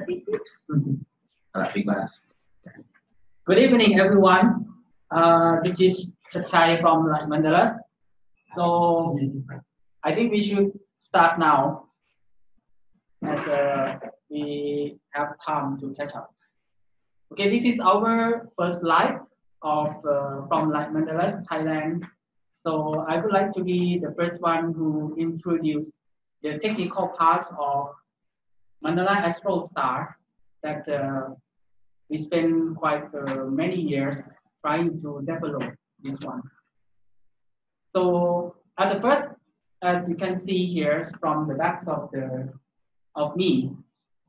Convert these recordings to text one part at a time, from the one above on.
Good evening, everyone. This is Chai from Mandalas. So I think we should start now, as we have time to catch up. Okay, this is our first live of from Mandalas, Thailand. So I would like to be the first one who introduce the technical parts of Mandala Astral Star that we spent quite many years trying to develop this one. So at the first, as you can see here from the back of me,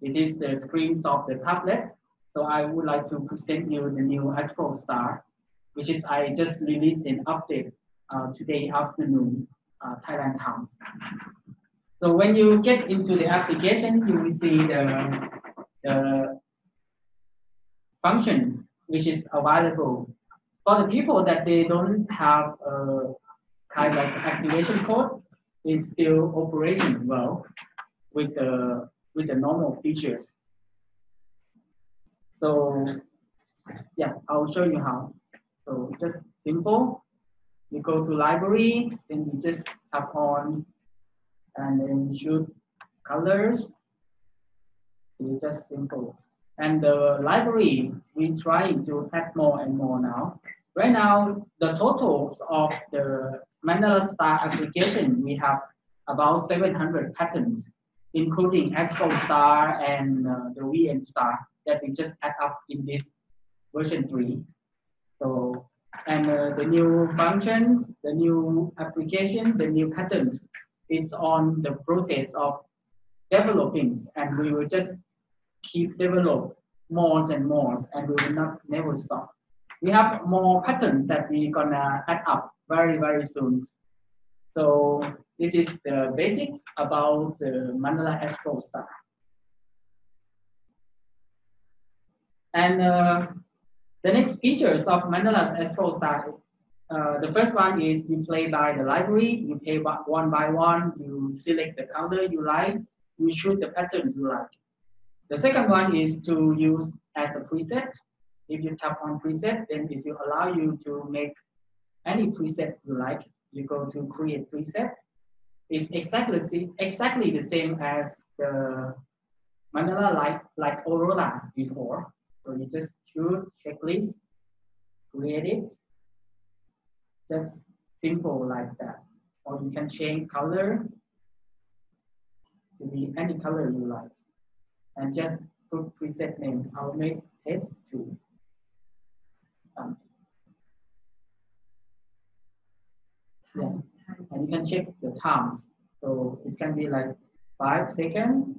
this is the screens of the tablet. So I would like to present you the new Astral Star, which is I just released an update today afternoon, Thailand time. So when you get into the application, you will see the function which is available for the people that they don't have a kind of activation code. Is still operating well with the normal features. So yeah, I'll show you how. So just simple. You go to library, then you just tap on, and then choose colors. It's just simple. And the library, we try to add more and more now. Right now, the totals of the Mandala Star application, we have about 700 patterns, including Astral Star and the VN Star that we just add up in this version 3. So, and the new functions, the new application, the new patterns, it's on the process of developing, and we will just keep develop more and more, and we will not never stop. We have more patterns that we're gonna add up very soon. So this is the basics about the Mandala Astral Star. And the next features of Mandala's Astral Star, the first one is you play by the library, you play one by one, you select the color you like, you choose the pattern you like. The second one is to use as a preset. If you tap on preset, then it will allow you to make any preset you like. You go to create preset. It's exactly the same as the Mandala like Aurora before. So you just choose checklist, create it. Just simple like that. Or you can change color to be any color you like. And just put preset name. I'll make test 2. Something. Yeah. And you can check the times. So it can be like 5 seconds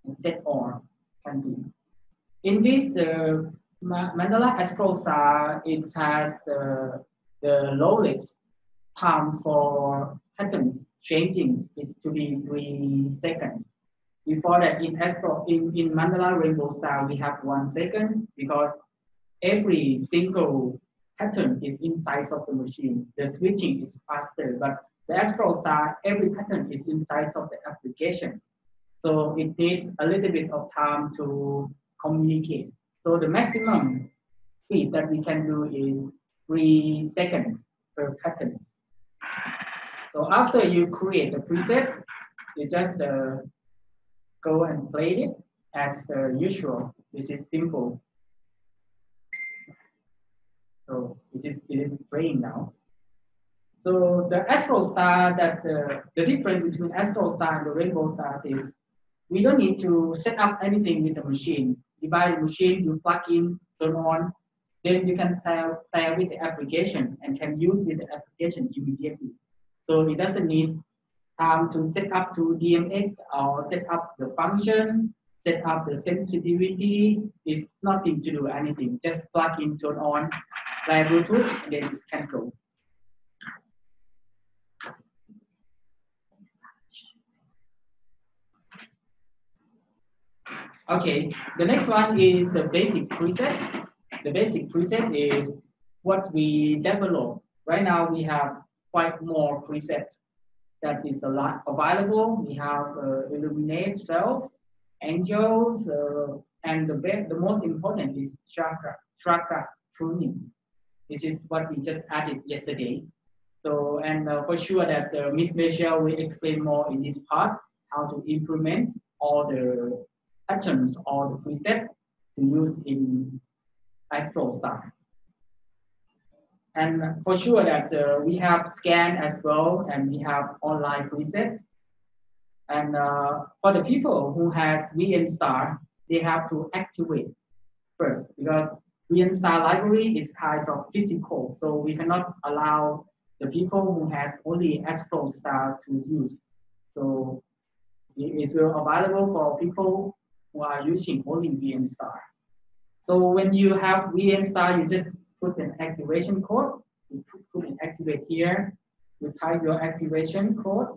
and set on can be. In this Mandala Astral Star, it has the lowest time for patterns changing is to be 3 seconds. Before that, in Mandala Rainbow Star, we have 1 second because every single pattern is inside of the machine. The switching is faster, but the Astral Star, every pattern is inside of the application. So it needs a little bit of time to communicate. So the maximum speed that we can do is 3 seconds per pattern. So after you create the preset, you just go and play it as usual. This is simple. So it is playing now. So the Astral Star, that the difference between Astral Star and the Rainbow Star is we don't need to set up anything with the machine. You buy the machine, you plug in, turn on, then you can play with the application and can use with the application immediately. So it doesn't need time to set up to DMX or set up the function, set up the sensitivity. It's nothing to do anything. Just plug in, turn on, play Bluetooth, then it can go. Okay, the next one is the basic preset. The basic preset is what we develop. Right now we have quite more presets that is a lot available. We have illuminate self, angels, and the most important is chakra tuning. This is what we just added yesterday. So, and for sure that Miss Michelle will explain more in this part how to implement all the patterns or the preset to use in Astral Star. And for sure that we have scan as well, and we have online preset. And for the people who has VN Star, they have to activate first because VN Star library is kind of physical, so we cannot allow the people who has only Astral Star to use. So it is available for people who are using only VN Star. So when you have VN Star, you just put an activation code. You put an activate here. You type your activation code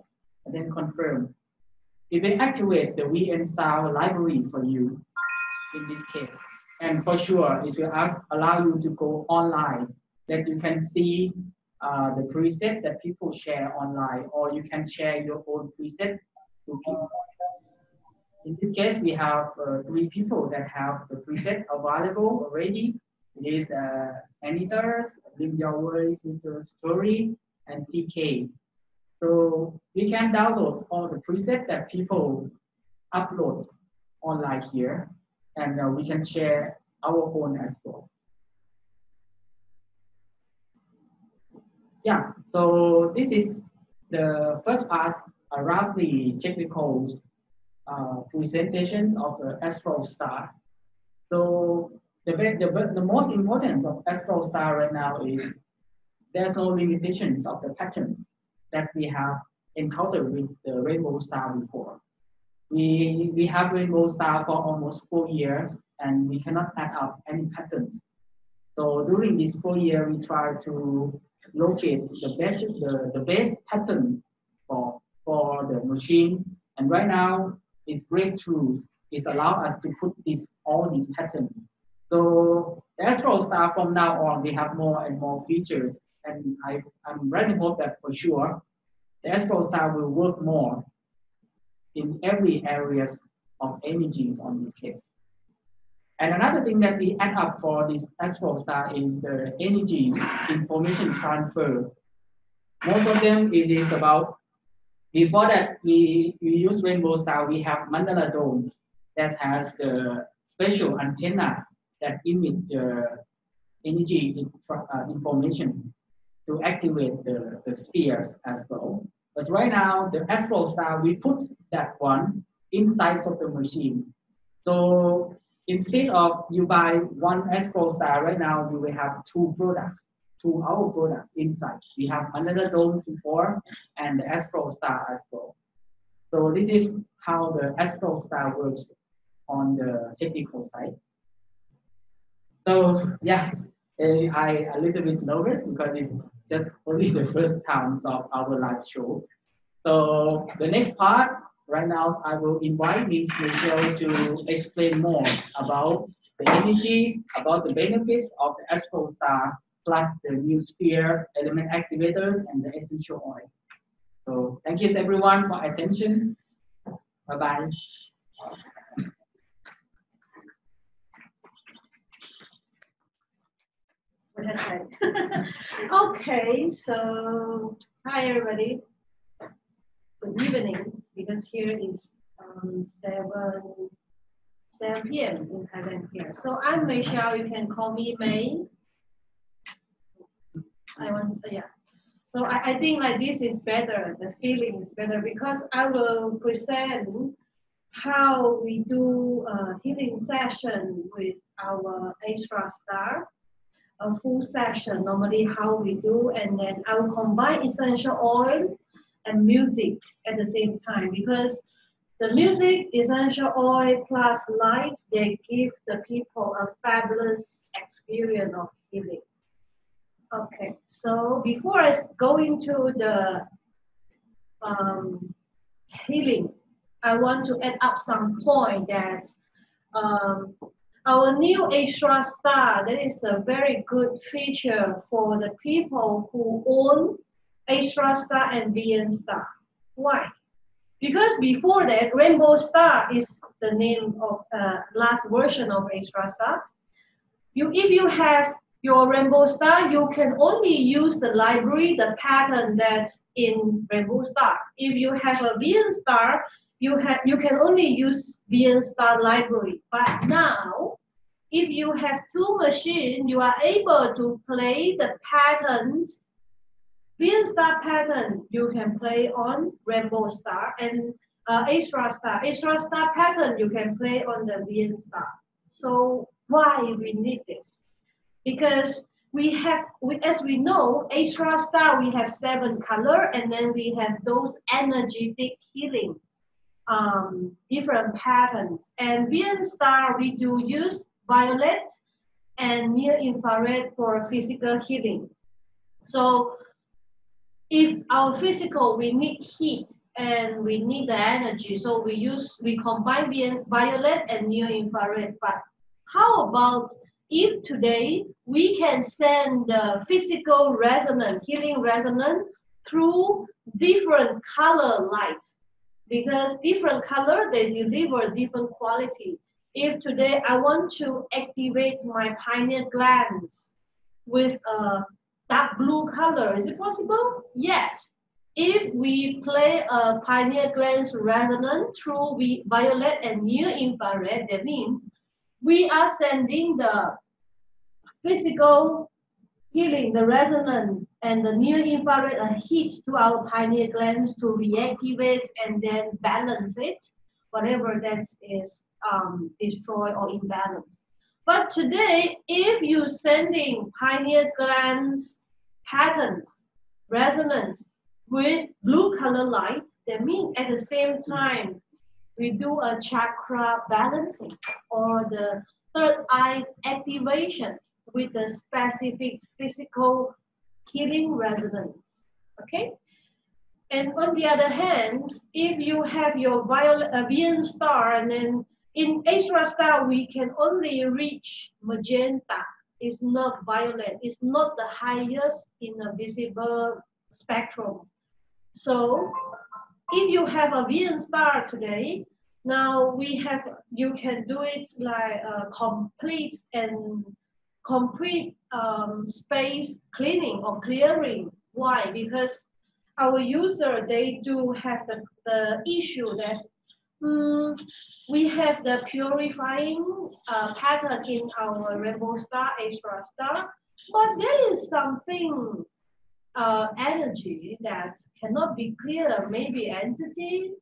and then confirm. It will activate the VN Star library for you in this case. And for sure, it will allow you to go online that you can see the preset that people share online, or you can share your own preset to people. In this case, we have 3 people that have the preset available already. It is Anita's, Live Your Words, Little Story, and CK. So we can download all the presets that people upload online here, and we can share our own as well. Yeah, so this is the first part around the technical presentations of the Astral Star. So the most important of Astral Star right now is there's no limitations of the patterns that we have encountered with the Rainbow Star before. We have Rainbow Star for almost 4 years, and we cannot add up any patterns. So during this 4 years, we try to locate the best pattern for the machine. And right now, its breakthroughs is allow us to put all these patterns. So the Astral Star from now on, we have more and more features. And I'm really hope that for sure, the Astral Star will work more in every areas of energies on this case. And another thing that we add up for this Astral Star is the energies information transfer. Most of them it is about, before that we use Rainbow Star, we have Mandala domes that has the special antenna that emit the energy information to activate the spheres as well. But right now, the Astral Star, we put that one inside of the machine. So instead of you buy one Astral Star, right now you will have 2 products, 2 our products inside. We have another dome before and the Astral Star as well. So this is how the Astral Star works on the technical side. So yes, I a little bit nervous because it's just only the first time of our live show. So the next part, right now, I will invite Ms. Michelle to explain more about the energies, about the benefits of the Astral Star, plus the new sphere, element activators, and the essential oil. So thank you everyone for attention. Bye-bye. Okay, so hi everybody. Good evening, because here is 7 p.m. in Thailand here. So I'm Michelle. You can call me May. So I think like this is better. The feeling is better because I will present how we do a healing session with our Astral Star. A full session, normally how we do, and then I will combine essential oil and music at the same time, because the music, essential oil plus light, they give the people a fabulous experience of healing. Okay, so before I go into the healing, I want to add up some point that our new Astral Star, that is a very good feature for the people who own Astral Star and VN Star. Why? Because before that, rainbow star is the name of last version of extra star. If you have your rainbow star, you can only use the library, the pattern that's in rainbow star. If you have a VN star, you can only use VN star library. But now, if you have two machines, you are able to play the patterns. VN star pattern you can play on rainbow star, and extra star pattern you can play on the VN star. So why we need this? Because as we know, extra star we have 7 color, and then we have those energetic healing, different patterns. And VN star we do use violet and near infrared for physical healing. So if our physical we need heat and we need the energy, so we combine violet and near infrared. But how about if today we can send the physical resonance, healing resonance through different color lights? Because different color, they deliver different quality. If today I want to activate my pineal glands with a dark blue color, is it possible? Yes. If we play a pineal glands resonance through violet and near infrared, that means we are sending the physical healing, the resonance, and the near infrared heat to our pineal glands to reactivate and then balance it, whatever that is destroyed or imbalanced. But today, if you're sending pineal glands patterns, resonance with blue color light, that means at the same time, we do a chakra balancing or the third eye activation with the specific physical healing resonance. Okay? And on the other hand, if you have your VN star, and then in extra star, we can only reach magenta. It's not violet. It's not the highest in the visible spectrum. So if you have a VN star today, now you can do it like complete space cleaning or clearing. Why? Because our user, they do have the issue that we have the purifying pattern in our rainbow star, extra star, but there is something energy that cannot be clear, maybe entity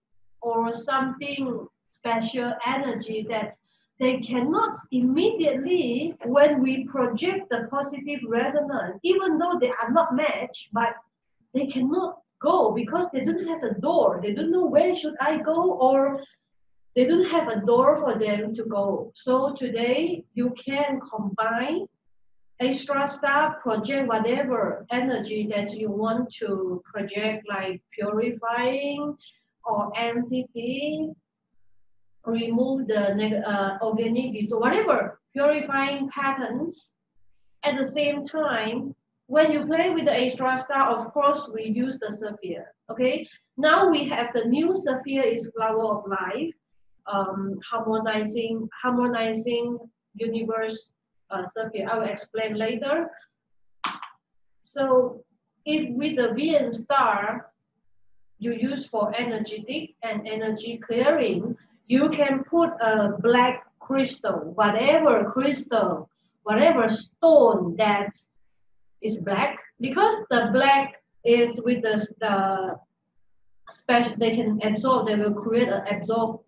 or something special energy that they cannot immediately, when we project the positive resonance, even though they are not matched, but they cannot go because they don't have a door. They don't know where should I go, or they don't have a door for them to go. So today you can combine extra star, project whatever energy that you want to project, like purifying or entity, remove the organic disorder, whatever purifying patterns. At the same time, when you play with the extra star, of course, we use the sapphire. Okay, now we have the new sapphire is flower of life, harmonizing universe sapphire. I will explain later. So, if with the VN star you use for energetic and energy clearing, you can put a black crystal, whatever stone that is black, because the black is with the special, they can absorb, they will create an absorb,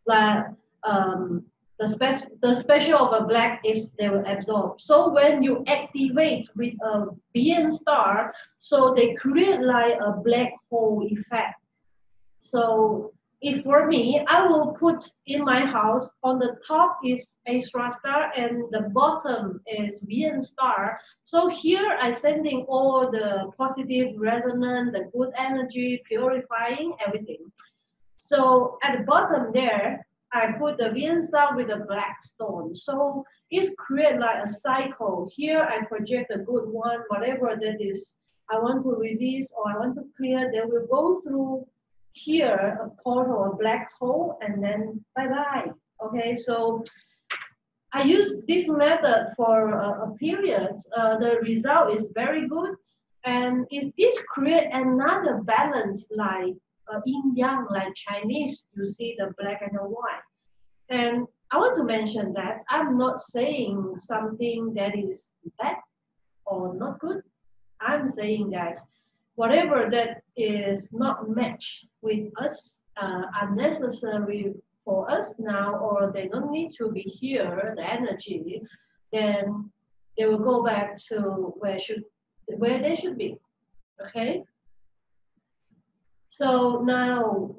like the special of a black is they will absorb. So when you activate with a VN star, so they create like a black hole effect. So if for me, I will put in my house, on the top is extra star and the bottom is VN star. So here I sending all the positive resonance, the good energy, purifying everything. So at the bottom there, I put the VN star with a black stone. So it's create like a cycle. Here I project a good one, whatever that is I want to release or I want to clear, they will go through here a portal, a black hole, and then bye-bye. Okay, so I use this method for a period. The result is very good, and it create another balance like yin-yang, like Chinese, you see the black and the white. And I want to mention that I'm not saying something that is bad or not good. I'm saying that whatever that is not matched with us, unnecessary for us now, or they don't need to be here, the energy, then they will go back to where they should be. Okay. So now,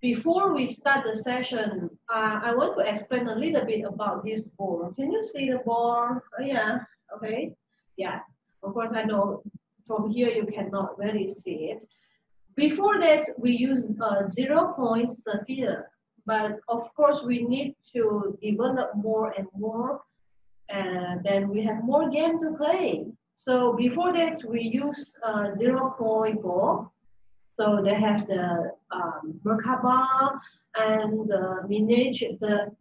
before we start the session, I want to explain a little bit about this board. Can you see the board? Oh, yeah. Okay. Yeah. Of course, I know from here you cannot really see it. Before that, we use 0-point sphere, but of course we need to develop more and more, and then we have more game to play. So before that, we use 0-point ball. So they have the Merkaba and the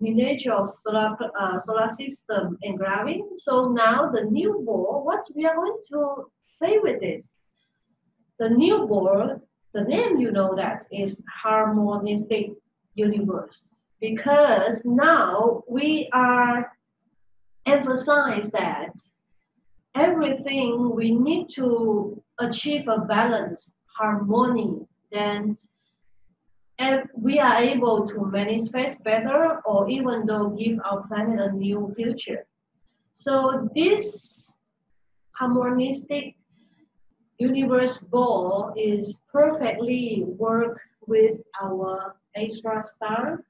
miniature of solar system engraving. So now the new ball, what we are going to play with this? The new ball, the name you know that is harmonistic universe, because now we are emphasize that everything we need to achieve a balance, harmony, then we are able to manifest better, or even though give our planet a new future. So this harmonistic universe ball is perfectly work with our extra star.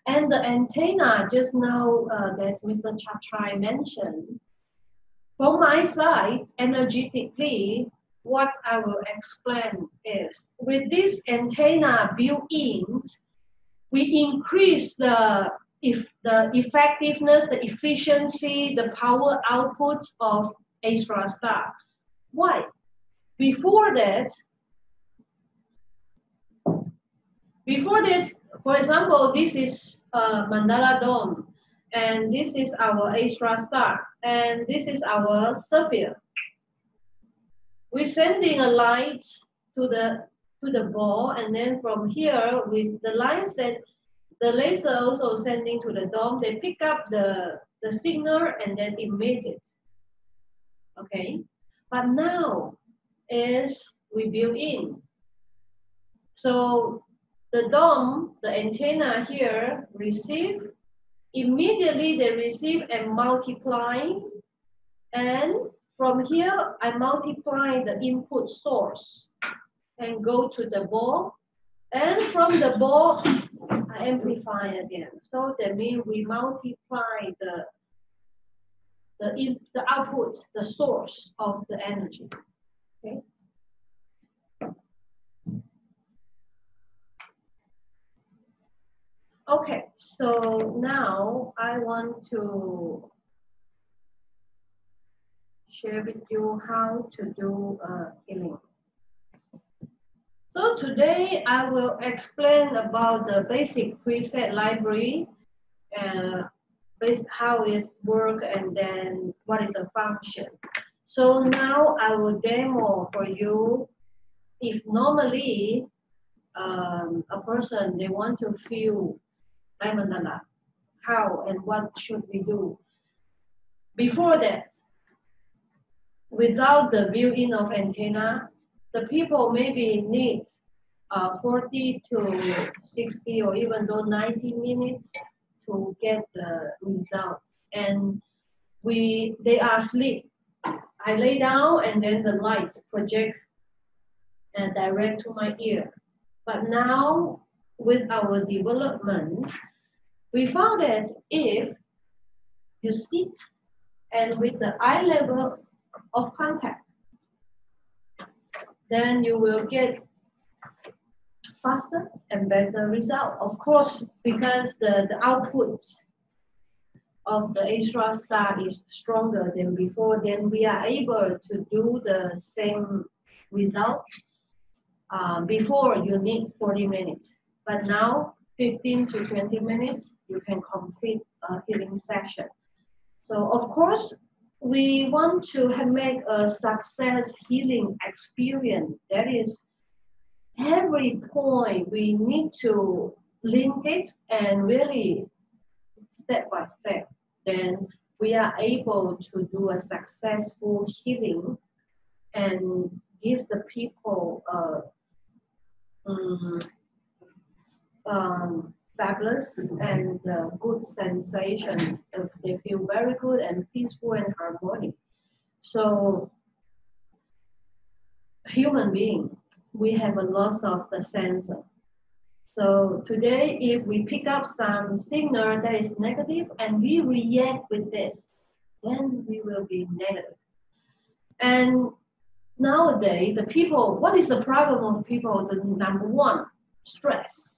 And the antenna, just now that Mr. Chatrai mentioned, from my side, energetically, what I will explain is, with this antenna built in, we increase the effectiveness, the efficiency, the power output of extra star. Why? Before that, for example, this is Mandala Dome, and this is our extra star, and this is our sphere. We're sending a light to the ball, and then from here, with the light set, the laser also sending to the dome. They pick up the signal and then emit it. Okay, but now is we build in. So the dome, the antenna here immediately they receive and multiply, and from here I multiply the input source and go to the ball, and from the ball I amplify again. So that means we multiply the output, the source of the energy. Okay. Okay, so now I want to share with you how to do healing. So today I will explain about the basic preset library, how it works, and then what is the function. So now I will demo for you. If normally a person, they want to feel mandala, how and what should we do? Before that, without the built-in of antenna, the people maybe need 40 to 60 or even though 90 minutes to get the results. And they are asleep. I lay down and then the lights project and direct to my ear. But now with our development, we found that if you sit and with the eye level of contact, then you will get faster and better result. Of course, because the output of the extra star is stronger than before, then we are able to do the same results Before you need 40 minutes, but now 15 to 20 minutes, you can complete a healing session. So of course, we want to make a success healing experience. That is, every point we need to link it and really step by step. Then we are able to do a successful healing and give the people fabulous and good sensation. They feel very good and peaceful and harmonic. So, human being, we have a lot of the sensor. So today, if we pick up some signal that is negative and we react with this, then we will be negative. And nowadays, the people, what is the problem of people? The number one, stress.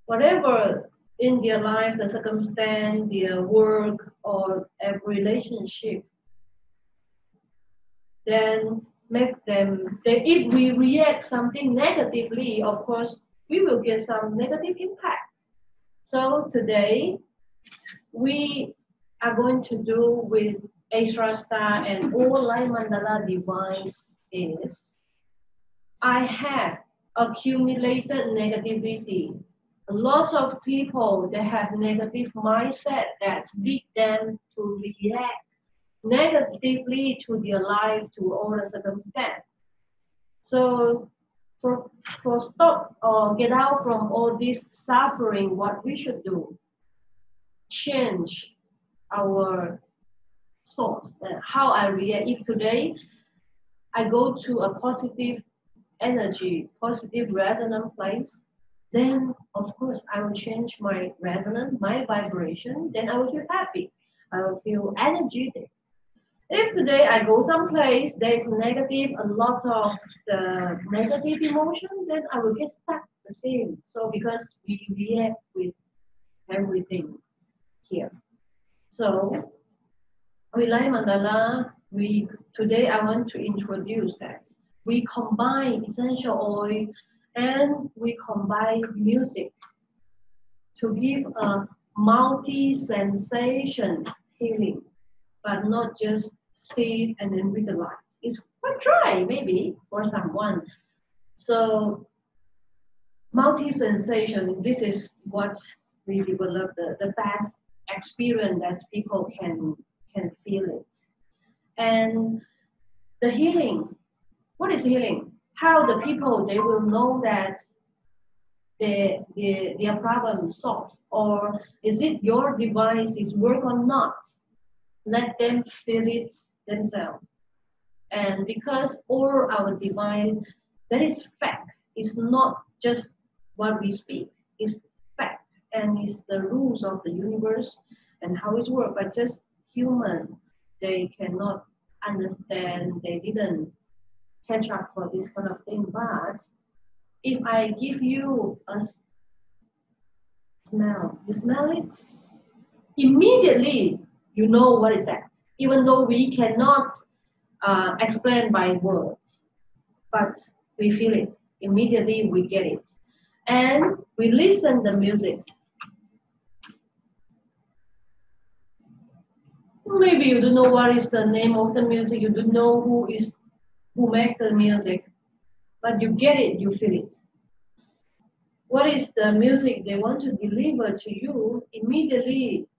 Whatever in their life, the circumstance, their work, or a relationship, then make them, if we react something negatively, of course, we will get some negative impact. So today, we are going to do with Astral Star and all light mandala device is, I have accumulated negativity. Lots of people that have negative mindset that lead them to react negatively to their life, to all the circumstance. So for stop or get out from all this suffering, what we should do, change our source, how I react. If today I go to a positive energy, positive resonant place, then of course I will change my resonance, my vibration, then I will feel happy. I will feel energetic. If today I go someplace there is negative, a lot of the negative emotion, then I will get stuck the same. So because we react with everything here. So with Light Mandala, today I want to introduce that. We combine essential oil and we combine music to give a multi-sensation healing, but not just sit and then read the light. It's quite dry, maybe, for someone. So, multi-sensation, this is what we develop the best experience that people can feel it. And the healing, what is healing? How the people, they will know that their problem is solved, or is it your device is work or not? Let them feel it themselves. And because all our divine, that is fact. It's not just what we speak. It's fact, and it's the rules of the universe and how it works. But just human, they cannot understand. They didn't catch up for this kind of thing. But if I give you a smell, you smell it, immediately you know what is that. Even though we cannot explain by words, but we feel it. Immediately we get it. And we listen the music. Maybe you don't know what is the name of the music, you don't know who makes the music, but you get it, you feel it. What is the music they want to deliver to you, immediately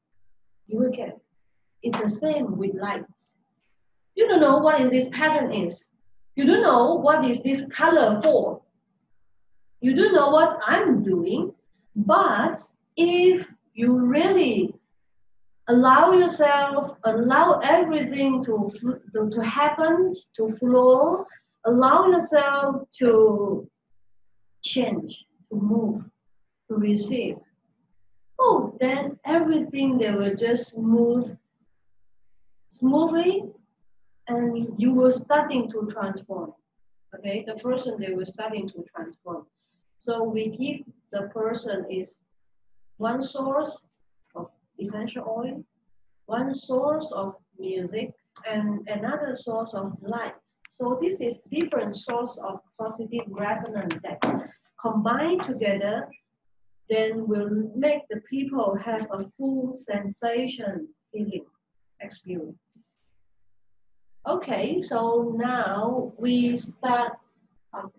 you will get it. It's the same with lights. You don't know what is this pattern is. You don't know what is this color for. You don't know what I'm doing, but if you really allow yourself, allow everything to happen, to flow, allow yourself to change, to move, to receive. Oh, then everything they will just move smoothly, and you were starting to transform. Okay, the person they were starting to transform. So we give the person is one source of essential oil, one source of music, and another source of light. So this is different source of positive resonance that combined together, then will make the people have a full sensation healing experience. Okay, so now we start. Okay.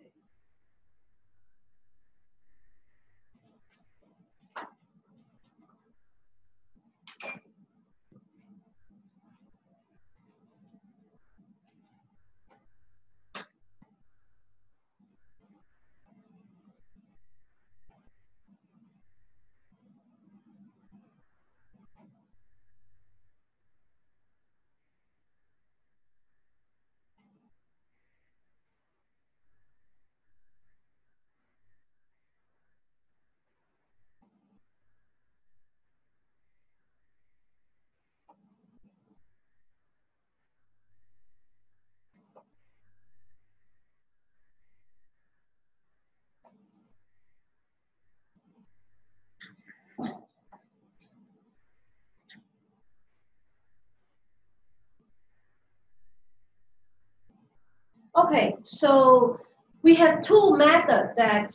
Okay, so we have two methods that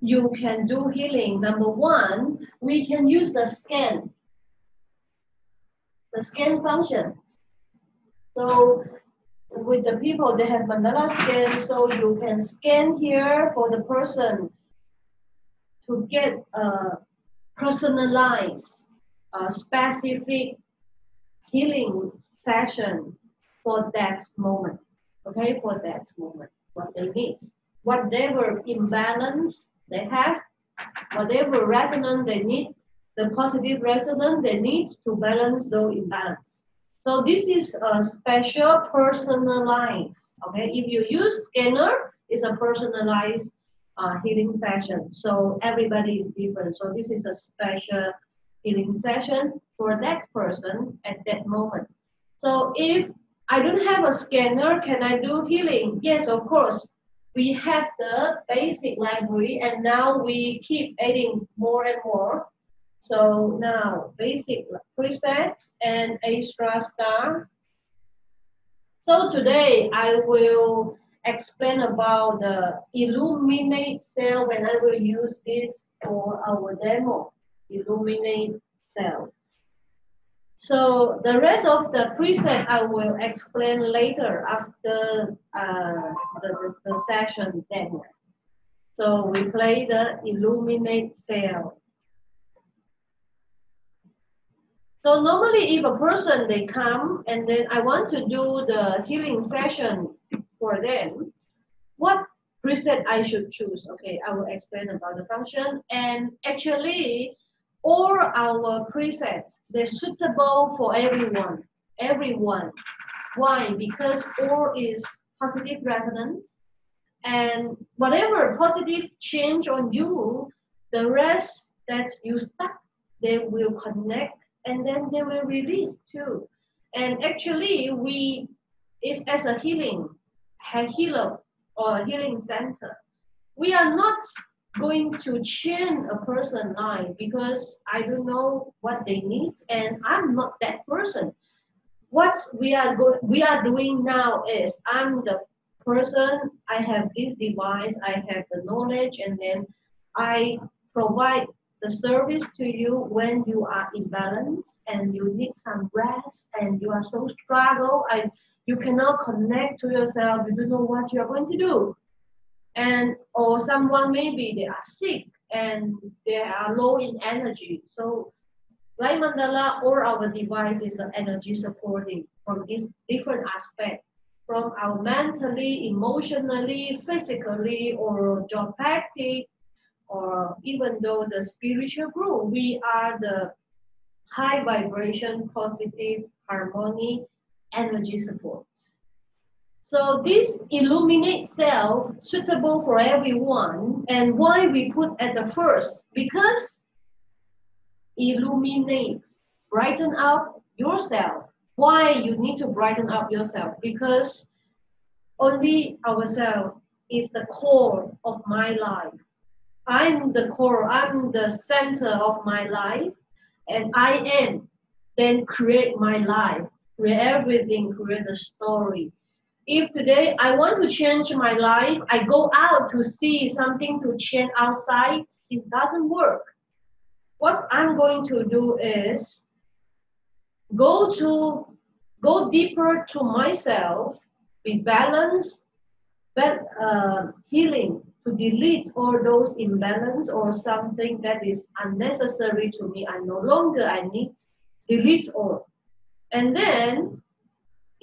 you can do healing. Number one, we can use the scan function. So with the people, they have mandala scan, so you can scan here for the person to get a personalized, specific healing session for that moment. Okay, for that moment, what they need, whatever imbalance they have, whatever resonance they need, the positive resonance they need to balance those imbalance. So this is a special personalized. Okay, if you use scanner, it's a personalized healing session. So everybody is different. So this is a special healing session for that person at that moment. So if I don't have a scanner, can I do healing? Yes, of course. We have the basic library and now we keep adding more and more. So now basic presets and extra star. So today I will explain about the illuminate cell when I will use this for our demo, illuminate cell. So the rest of the preset I will explain later after the session demo. So we play the illuminate cell. So normally if a person, they come and then I want to do the healing session for them, what preset I should choose? Okay, I will explain about the function. And actually, all our presets, they're suitable for everyone. Everyone. Why? Because all is positive resonance. And whatever positive change on you, the rest that you stuck, they will connect and then they will release too. And actually, we is as a healer or a healing center. We are not going to change a person's life because I don't know what they need and I'm not that person. What we are doing now is I'm the person, I have this device, I have the knowledge, and then I provide the service to you when you are imbalanced and you need some rest and you are so struggle and you cannot connect to yourself, you don't know what you are going to do. And or someone maybe they are sick and they are low in energy. So like Mandala, all our devices are energy supporting from this different aspect, from our mentally, emotionally, physically, or job practice, or even though the spiritual group, we are the high vibration, positive, harmony, energy support. So this illuminate self suitable for everyone. And why we put at the first? Because illuminate, brighten up yourself. Why you need to brighten up yourself? Because only ourselves is the core of my life. I'm the core, I'm the center of my life, and I am then create my life, create everything, create a story. If today I want to change my life, I go out to see something to change outside, it doesn't work. What I'm going to do is go deeper to myself, be balanced, but healing, to delete all those imbalance or something that is unnecessary to me. I no longer I need, delete all, and then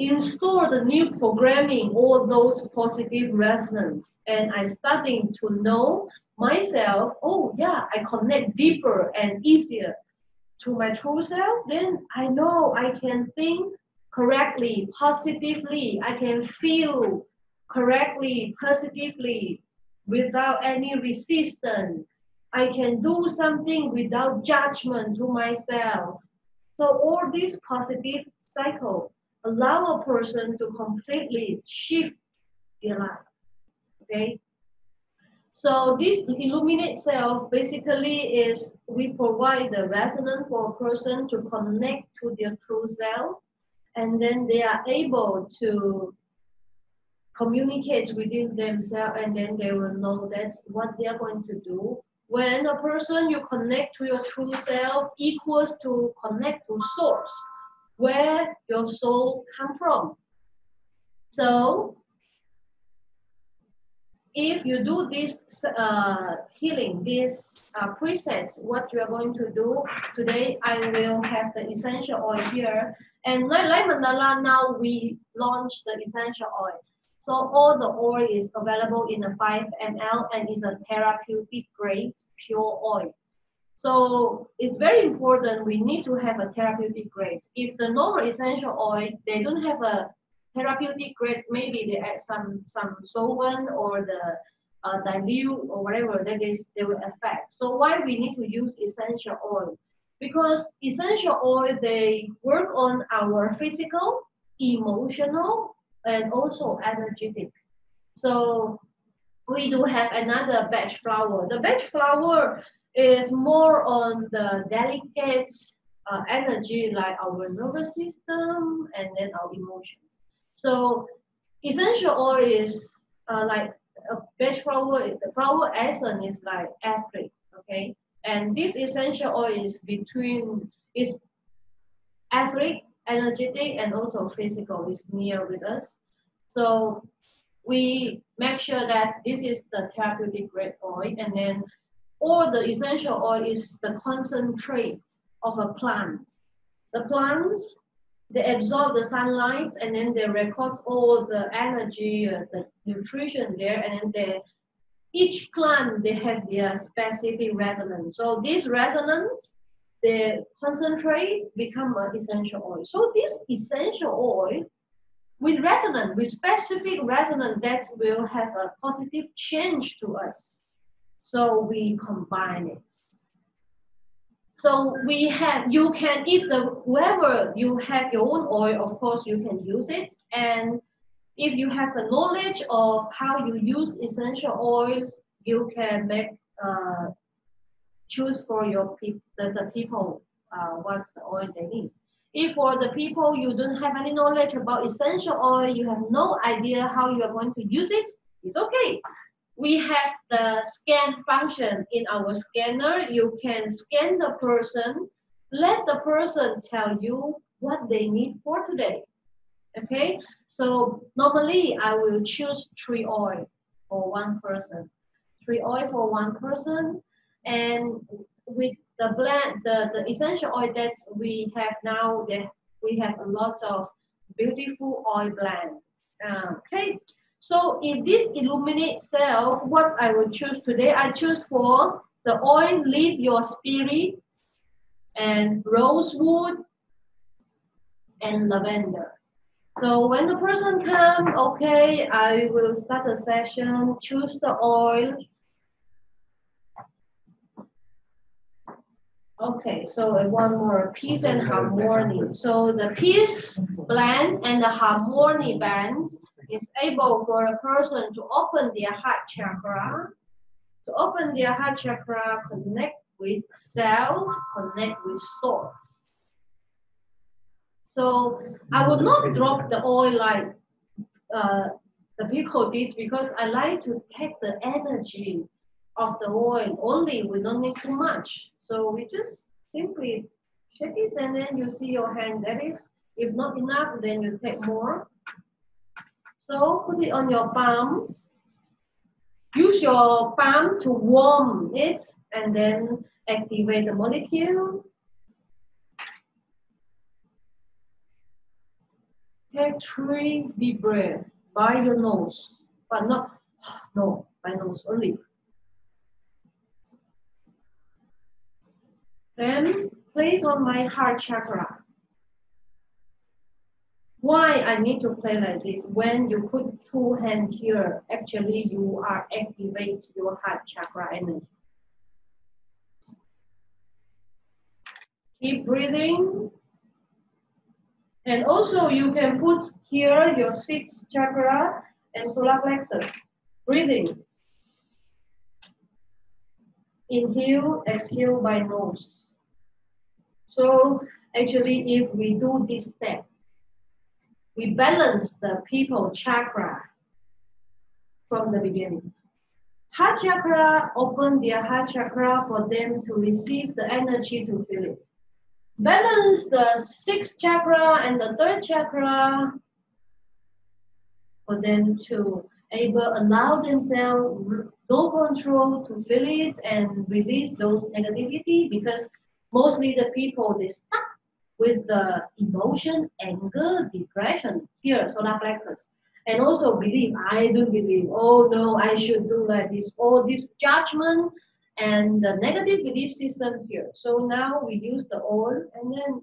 install the new programming, all those positive resonance, and I starting to know myself. Oh yeah, I connect deeper and easier to my true self. Then I know I can think correctly, positively. I can feel correctly, positively, without any resistance. I can do something without judgment to myself. So all this positive cycle allow a person to completely shift their life. Okay. So this illuminate self basically is we provide the resonance for a person to connect to their true self, and then they are able to communicate within themselves, and then they will know that's what they are going to do. When a person you connect to your true self equals to connect to source, where your soul come from. So if you do this healing, this presets, what you are going to do today, I will have the essential oil here. And like Mandala, now we launched the essential oil. So all the oil is available in a 5 ml and is a therapeutic grade pure oil. So it's very important, we need to have a therapeutic grade. If the normal essential oil, they don't have a therapeutic grade, maybe they add some solvent or the dilute or whatever that is, they will affect. So why we need to use essential oil? Because essential oil, they work on our physical, emotional, and also energetic. So we do have another batch flower. The batch flower is more on the delicate energy, like our nervous system and then our emotions. So essential oil is like a batch flower. The flower essence is like etheric, okay? And this essential oil is is etheric, energetic, and also physical. Is near with us. So we make sure that this is the therapeutic grade oil, and then all the essential oil is the concentrate of a plant. The plants, they absorb the sunlight, and then they record all the energy, the nutrition there, and then each plant, they have their specific resonance. So this resonance, the concentrate become an essential oil. So this essential oil with resonance, with specific resonance, that will have a positive change to us. So we combine it. So we have, you can, if whoever you have your own oil, of course you can use it. And if you have the knowledge of how you use essential oil, you can make choose for your the people what's the oil they need. If for the people you don't have any knowledge about essential oil, you have no idea how you are going to use it, it's okay. We have the scan function in our scanner. You can scan the person, let the person tell you what they need for today. Okay, so normally I will choose 3 oil for one person. 3 oil for one person, and with the blend, the essential oil that we have now, we have a lot of beautiful oil blends. Okay. So if this illuminate self, what I will choose today, I choose for the oil Lift Your Spirit and rosewood and lavender. So when the person comes, okay, I will start the session, choose the oil. Okay, so one more, peace and harmony. So the peace blend and the harmony bands is able for a person to open their heart chakra, connect with self, connect with source. So I will not drop the oil like uh, the people did, because I like to take the energy of the oil only. We don't need too much. So we just simply shake it, and then you see your hand. That is, if not enough, then you take more. So put it on your palm. Use your palm to warm it, and then activate the molecule. Take 3 deep breaths by your nose, but not, no, by nose only. Then place on my heart chakra. Why I need to play like this? When you put 2 hands here, actually you are activate your heart chakra energy. Keep breathing. And also you can put here your 6th chakra and solar plexus. Breathing. Inhale, exhale by nose. So actually if we do this step, we balance the people chakra from the beginning. Heart chakra, open their heart chakra for them to receive the energy to feel it. Balance the 6th chakra and the 3rd chakra for them to allow themselves no control to feel it and release those negativity, because mostly the people, they stuck with the emotion, anger, depression, here, solar plexus. And also believe, I do believe, oh no, I should do like this, all this judgment and the negative belief system here. So now we use the oil and then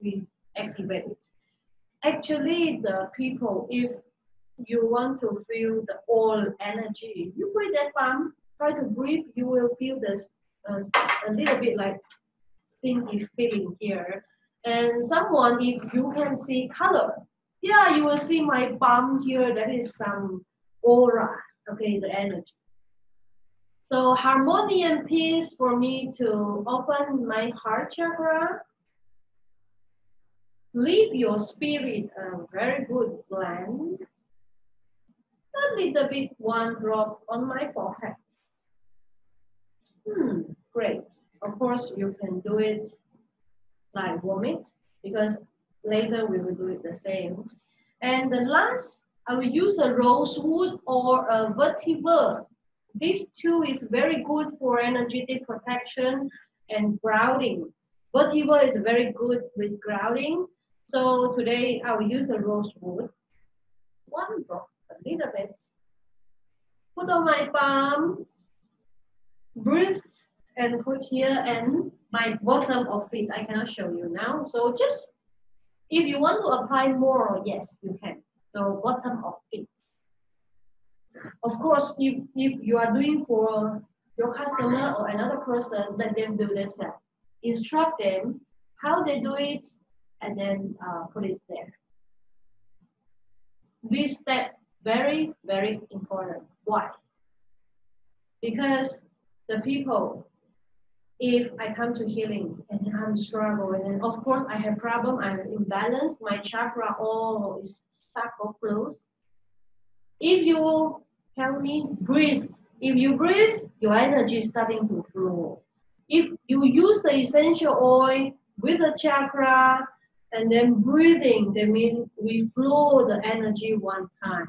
we activate it. Actually, the people, if you want to feel the oil energy, you put that palm, try to breathe, you will feel this a little bit like stinky feeling here. And someone, if you can see color, yeah, you will see my palm here, that is some aura, okay, the energy. So harmony and peace for me to open my heart chakra. Leave your spirit a very good blend. A little bit, 1 drop on my forehead. Great. Of course, you can do it like vomit, because later we will do it the same. And the last, I will use a rosewood or a vetiver. These 2 is very good for energetic protection and grounding. Vetiver is very good with grounding. So today I will use a rosewood. 1 drop, a little bit. Put on my palm, breathe, and put here, and my bottom of feet, I cannot show you now. So just, if you want to apply more, yes, you can. So bottom of feet. Of course, if you are doing for your customer or another person, let them do themselves. Instruct them how they do it, and then put it there. This step, very, very important. Why? Because the people, if I come to healing and I'm struggling, and of course I have problem, I'm imbalanced, my chakra all is stuck or closed. If you tell me breathe, if you breathe, your energy is starting to flow. If you use the essential oil with the chakra and then breathing, that means we flow the energy 1 time.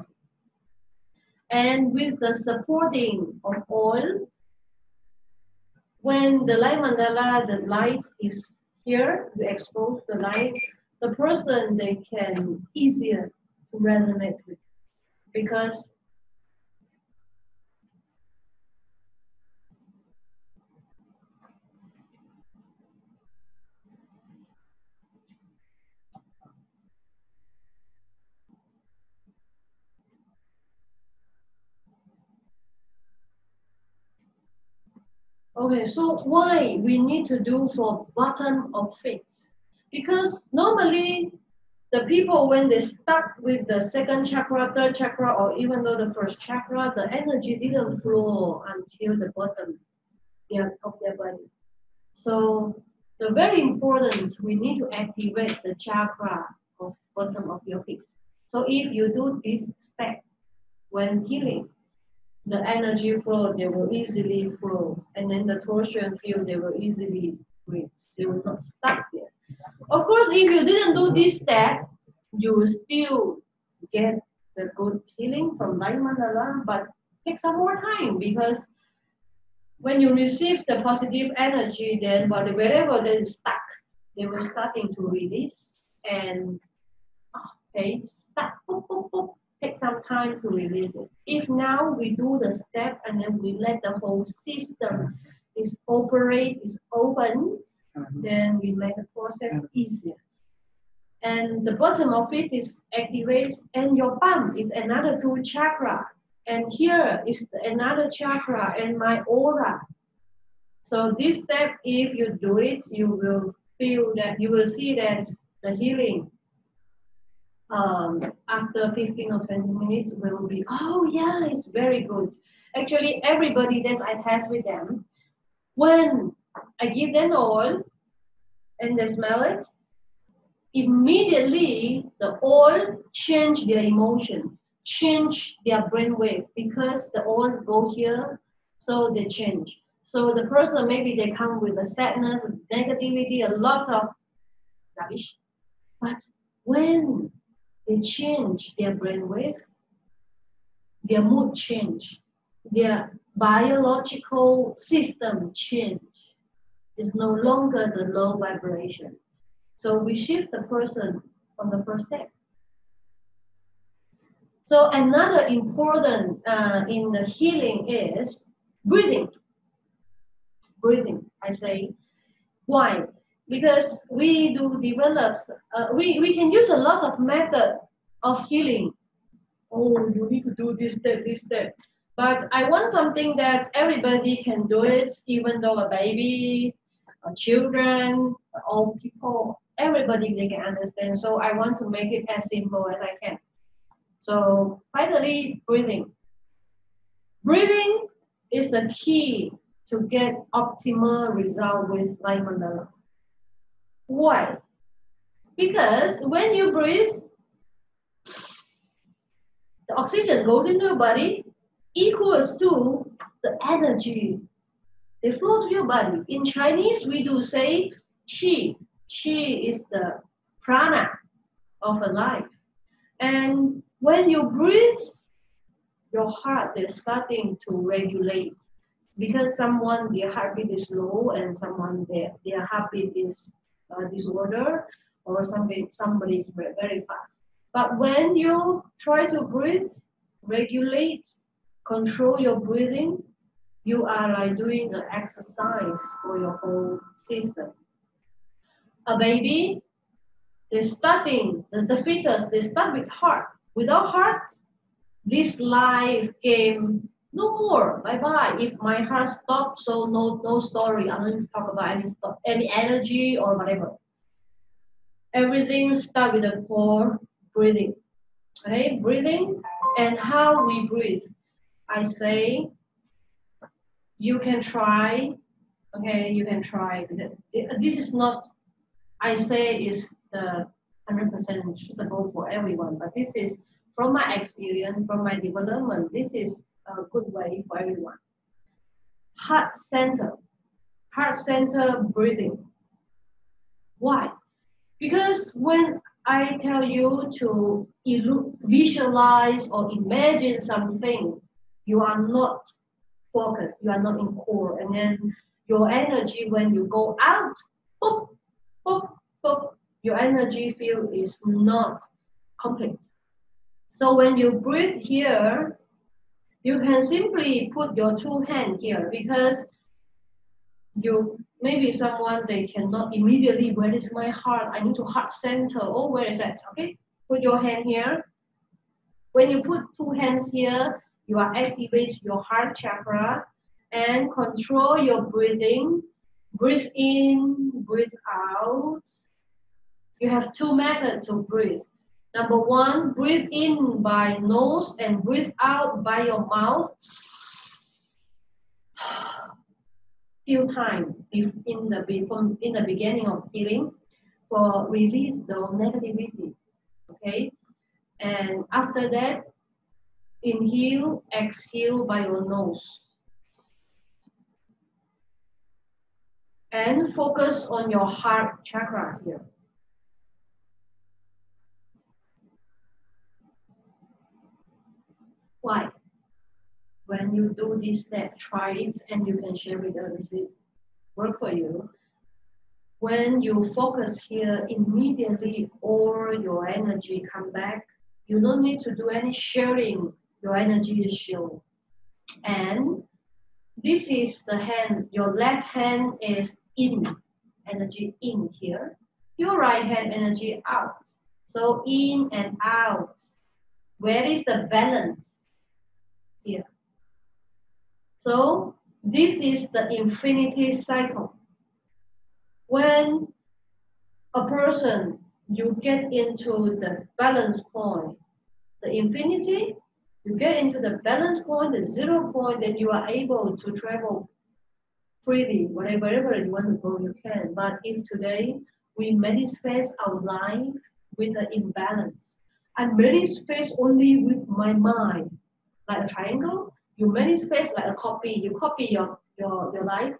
And with the supporting of oil, when the light mandala, the light is here, you expose the light, the person, they can easier to resonate with, because okay, so why we need to do for bottom of feet? Because normally the people, when they stuck with the 2nd chakra, 3rd chakra, or even though the 1st chakra, the energy didn't flow until the bottom of their body. So the very important, we need to activate the chakra of bottom of your feet. So if you do this step when healing, the energy flow, they will easily flow. And then the torsion field, they will easily breathe. They will not stuck there. Of course, if you didn't do this step, you will still get the good healing from light mandala, but take some more time, because when you receive the positive energy, then wherever they stuck, they will starting to release, and okay, stuck, boop, boop, boop, take some time to release it. If now we do the step and then we let the whole system is operate, is open, then we make the process easier. And the bottom of it is activates, and your palm is another 2 chakra, and here is another chakra, and my aura. So this step, if you do it, you will feel that, you will see that the healing after 15 or 20 minutes will be, oh yeah, it's very good. Actually, everybody that I test with them, when I give them the oil and they smell it, immediately the oil change their emotions, change their brainwave, because the oil go here, so they change. So the person, maybe they come with a sadness, negativity, a lot of rubbish, but when they change their brainwave, their mood change, their biological system change. It's no longer the low vibration. So we shift the person on the first step. So another important in the healing is breathing. Breathing, I say. Why? Because we do develop, we can use a lot of method of healing. Oh, you need to do this step, this step. But I want something that everybody can do it, even though a baby, children, old people, everybody they can understand. So I want to make it as simple as I can. So finally, breathing. Breathing is the key to get optimal result with light mandala. Why? Because when you breathe, the oxygen goes into your body equals to the energy. They flow to your body. In Chinese, we do say qi. Qi is the prana of a life. And when you breathe, your heart is starting to regulate. Because someone, their heartbeat is low, and someone, their heartbeat is disorder, or somebody is very fast. But when you try to breathe, regulate, control your breathing, you are like doing an exercise for your whole system. A baby, they're starting, the fetus, they start with heart. Without heart, this life game, no more, bye-bye. If my heart stops, so no story. I don't need to talk about any energy or whatever. Everything starts with the core breathing. Okay, breathing and how we breathe. I say, you can try. Okay, you can try. This is not, I say, is the 100% suitable for everyone, but this is from my experience, from my development. This is a good way for everyone. Heart center breathing. Why? Because when I tell you to visualize or imagine something, you are not focused, you are not in core, and then your energy, when you go out, boop, boop, boop, your energy field is not complete. So when you breathe here, you can simply put your 2 hands here, because maybe someone, they cannot immediately, where is my heart? I need to heart center. Oh, where is that? Okay, put your hand here. When you put 2 hands here, you are activate your heart chakra and control your breathing. Breathe in, breathe out. You have 2 methods to breathe. Number 1, breathe in by nose and breathe out by your mouth. Few times in the beginning of healing, for release the negativity. Okay, And after that, inhale, exhale by your nose. And focus on your heart chakra here. Why? When you do this step, try it and you can share with others it work for you. When you focus here, immediately all your energy come back. You don't need to do any sharing. Your energy is shown. And this is the hand. Your left hand is in, energy in here. Your right hand energy out. So in and out. Where is the balance? Here. So this is the infinity cycle. When a person, you get into the balance point, the infinity, you get into the balance point, the 0 point, then you are able to travel freely, wherever you want to go, you can. But if today we manifest our life with an imbalance, I manifest only with my mind, like a triangle, you manifest like a copy, you copy your life.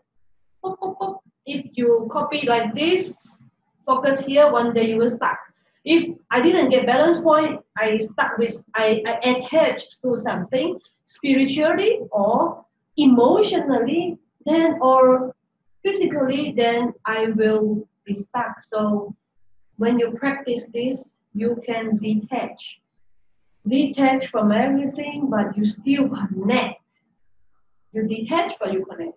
Pop, pop, pop. If you copy like this, focus here, one day you will stuck. If I didn't get balance point, I stuck with, I attached to something spiritually or emotionally, then or physically, then I will be stuck. So when you practice this, you can detach from everything, but you still connect. You detach, but you connect.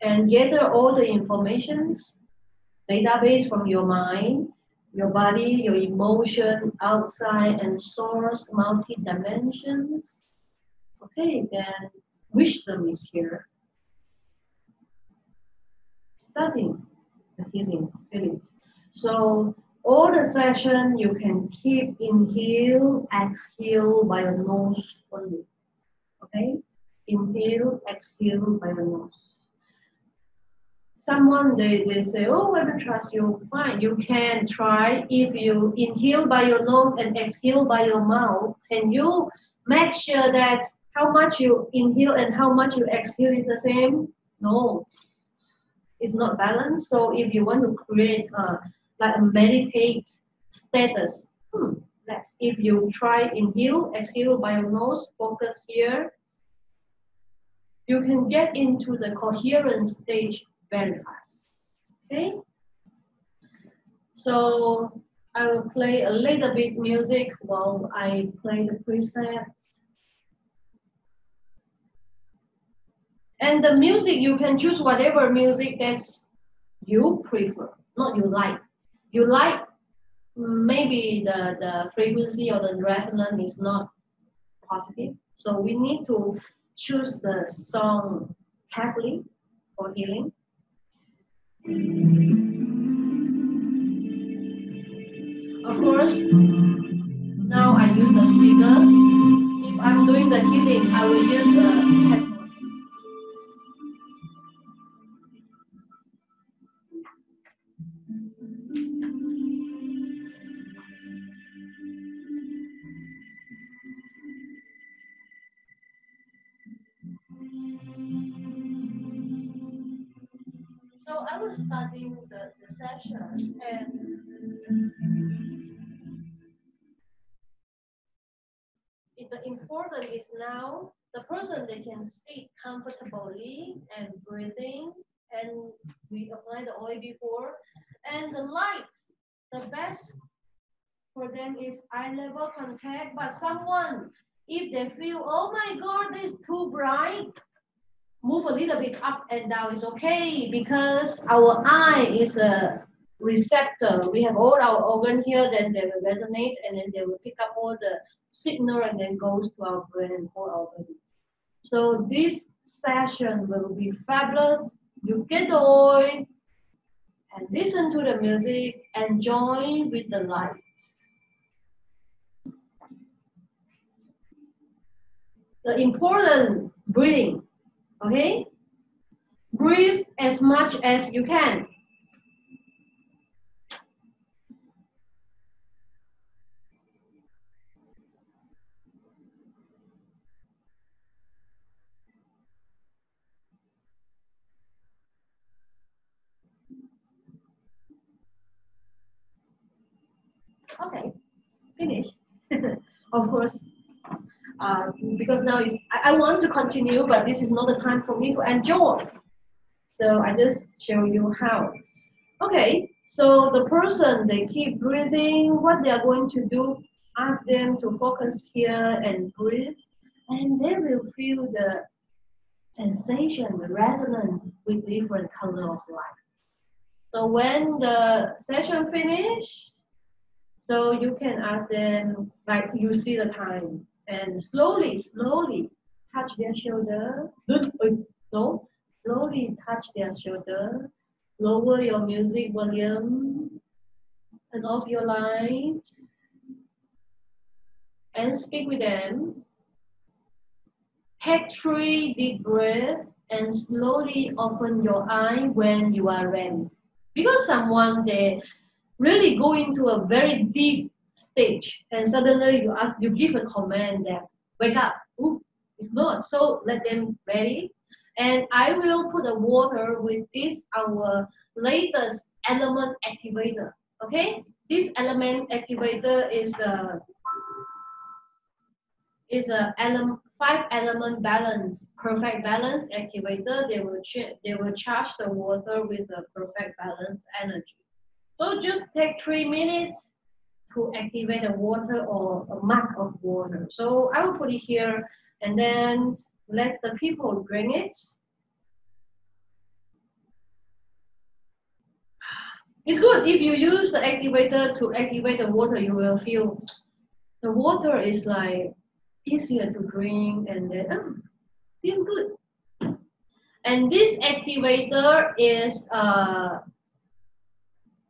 And gather all the informations, database from your mind, your body, your emotion, outside and source, multi-dimensions. Okay, then wisdom is here. Studying the healing feelings. So all the session you can keep inhale, exhale by your nose only. Okay? Inhale, exhale by your nose. Someone they say, oh, I don't trust you. Fine, you can try. If you inhale by your nose and exhale by your mouth, can you make sure that how much you inhale and how much you exhale is the same? No, it's not balanced. So if you want to create like a meditate status, if you try inhale, exhale by your nose, focus here, you can get into the coherent stage very fast. Okay, so I will play a little bit music while I play the presets. And the music, you can choose whatever music that's you prefer, not you like. You like, maybe the frequency or the resonance is not positive. So we need to choose the song carefully for healing. Of course, now I use the speaker. If I'm doing the healing, I will use a headphone. So I was studying the session, and the important is now the person, they can sit comfortably and breathing, and we applied the oil before, and the lights, the best for them is eye level contact. But someone, if they feel, oh my god, this is too bright, move a little bit up and down is okay, because our eye is a receptor. We have all our organ here, then they will resonate, and then they will pick up all the signal and then goes to our brain and whole our body. So this session will be fabulous. You get the oil and listen to the music and join with the light. The important breathing, okay? Breathe as much as you can. of course, because now I want to continue, but this is not the time for me to enjoy. So I just show you how. Okay, so the person, they keep breathing. What they are going to do, ask them to focus here and breathe, and they will feel the sensation, the resonance with different color of light. So when the session finish, so you can ask them, like you see the time, and slowly, slowly touch their shoulder. No, slowly touch their shoulder. Lower your music volume, turn off your lights, and speak with them. Take 3 deep breaths and slowly open your eye when you are ready. Because someone, they really go into a very deep stage and suddenly you give a command that wake up. Ooh, it's not. So let them ready. And I will put the water with this our latest element activator. Okay, this element activator is a 5-element balance, perfect balance activator. They will charge the water with the perfect balance energy. So just take 3 minutes to activate the water or a mug of water. So I will put it here and then let the people drink it. It's good if you use the activator to activate the water, you will feel the water is like easier to drink and then feel good. And this activator is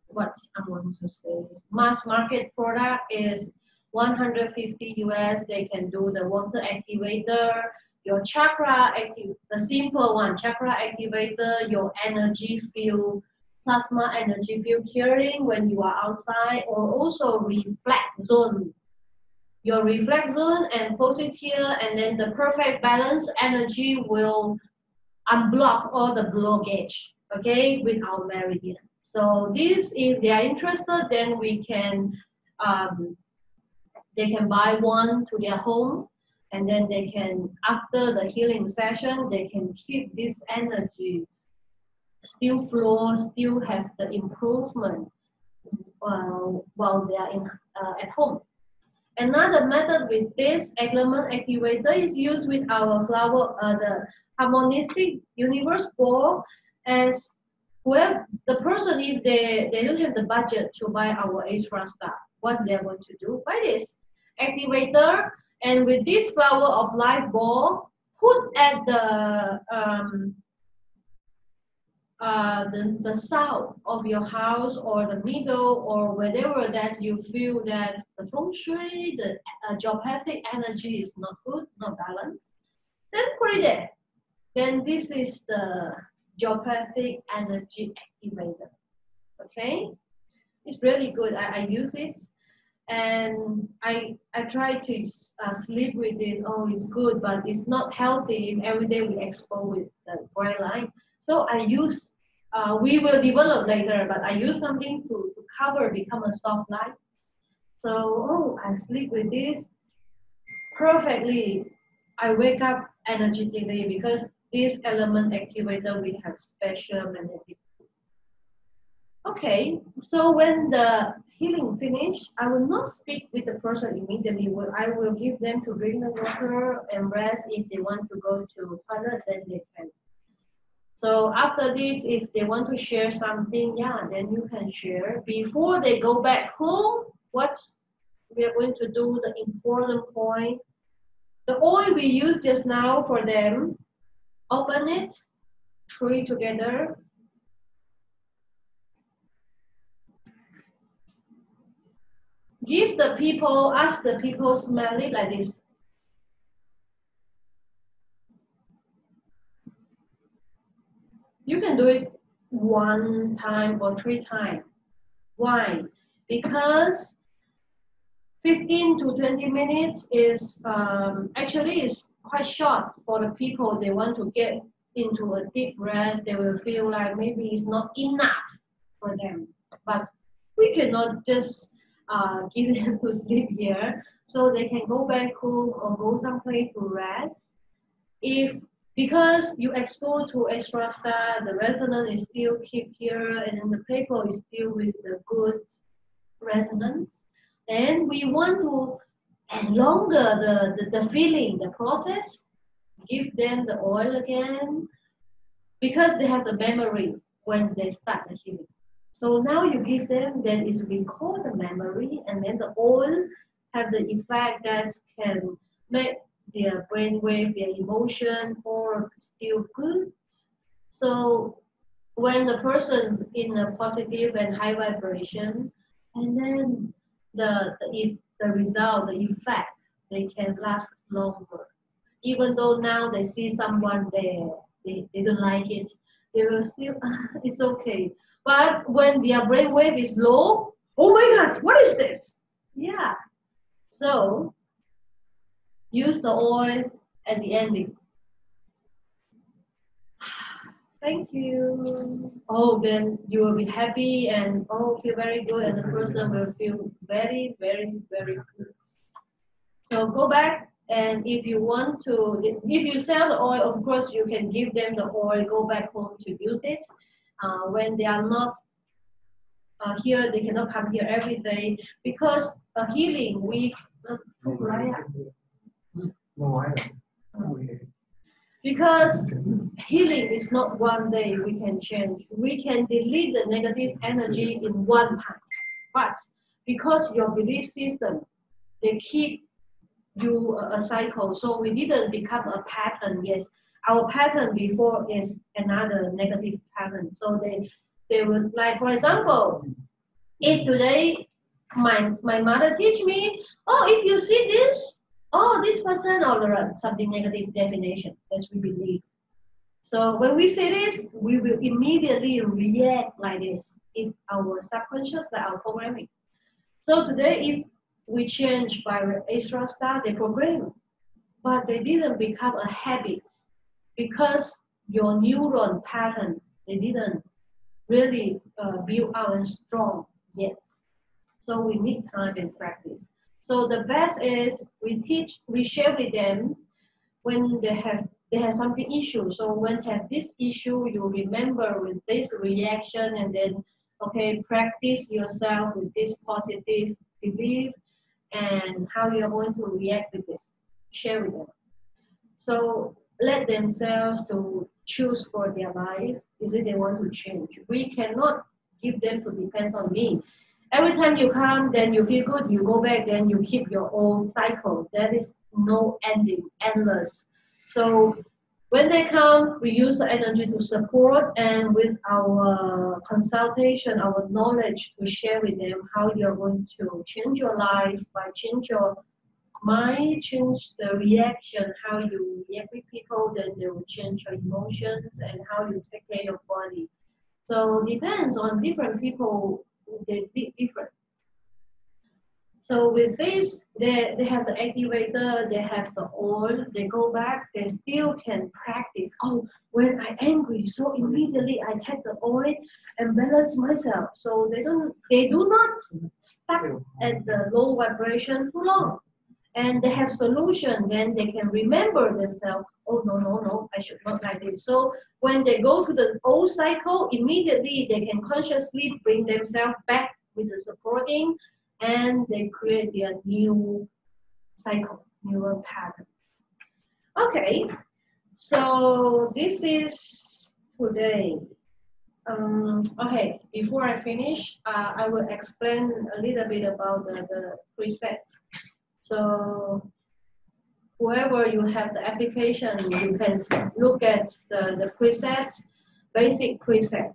what I want to say is mass market product is 150 US. They can do the water activator, your chakra the simple one, chakra activator, your energy field, plasma energy field curing when you are outside, or also reflect zone. Your reflect zone and post it here, and then the perfect balance energy will unblock all the blockage, okay, with our meridian. So this, if they are interested, then they can buy one to their home, and then they can, after the healing session, they can keep this energy still flow, still have the improvement while they are at home. Another method with this element activator is used with our flower, the harmonistic universe ball, as whoever the person, if they don't have the budget to buy our extra stuff, what they're going to do? Buy this activator, and with this flower of life ball, put at the south of your house or the middle or wherever that you feel that the feng shui, the geopathic energy is not good, not balanced, then put it there. Then this is the geopathic energy activator. Okay, it's really good. I use it, and I try to sleep with it. Oh, it's good, but it's not healthy if every day we expose with the bright light. So I use, we will develop later, but I use something to cover, become a soft light. So, oh, I sleep with this perfectly. I wake up energetically because this element activator, we have special magnetic. Okay, so when the healing finish, I will not speak with the person immediately. I will give them to drink the water and rest. If they want to go to toilet, then they can. So after this, if they want to share something, yeah, then you can share. Before they go back home, what we are going to do, the important point, the oil we used just now for them, open it, 3 together. Give the people, ask the people, smell it like this. You can do it 1 time or 3 times. Why? Because 15 to 20 minutes is actually is quite short for the people. They want to get into a deep rest. They will feel like maybe it's not enough for them. But we cannot just give them to sleep here, so they can go back home or go someplace to rest. If because you expose to extra star, the resonance is still keep here, and then the paper is still with the good resonance, and we want to add longer the feeling, the process, give them the oil again, because they have the memory when they start the healing. So now you give them, then it recall the memory, and then the oil have the effect that can make their brainwave, their emotion, or still good. So when the person in a positive and high vibration, and then the result, the effect, they can last longer. Even though now they see someone there, they don't like it, they will still, it's okay. But when their brainwave is low, oh my God, what is this? Yeah. So use the oil at the ending. Thank you. Oh, then you will be happy and feel very good, and the person will feel very, very, very good. So go back, and if you want to, if you sell the oil, of course you can give them the oil, go back home to use it. When they are not here, they cannot come here every day, because healing, because healing is not one day we can change. We can delete the negative energy in one time. But because your belief system, they keep you a cycle. So we didn't become a pattern yet. Our pattern before is another negative pattern. So they would, like, for example, if today my mother teach me, if you see this, this person, or something negative definition, as we believe. So when we say this, we will immediately react like this in our subconscious, like our programming. So today, if we change by extra star, they program, but they didn't become a habit, because your neuron pattern, they didn't really build out and strong yet. So we need time and practice. So the best is we share with them when they have something issue. So when have this issue, you remember with this reaction, and then practice yourself with this positive belief and how you're going to react with this. Share with them. So let themselves to choose for their life. Is it they want to change? We cannot give them to depend on me. Every time you come, then you feel good, you go back, then you keep your own cycle. That is no ending, endless. So when they come, we use the energy to support, and with our consultation, our knowledge, to share with them how you're going to change your life by change your mind, change the reaction, how you react with people, then they will change your emotions and how you take care of your body. So depends on different people, they different. So with this, they have the activator, they have the oil, they go back, they still can practice. When I angry, so immediately I take the oil and balance myself. So they do not stuck at the low vibration too long. And they have solution, then they can remember themselves, no, I should not like this. So when they go to the old cycle, immediately they can consciously bring themselves back with the supporting, and they create their new cycle, neural pattern. Okay, so this is today. Okay, before I finish, I will explain a little bit about the presets. So whoever you have the application, you can look at the presets, basic presets.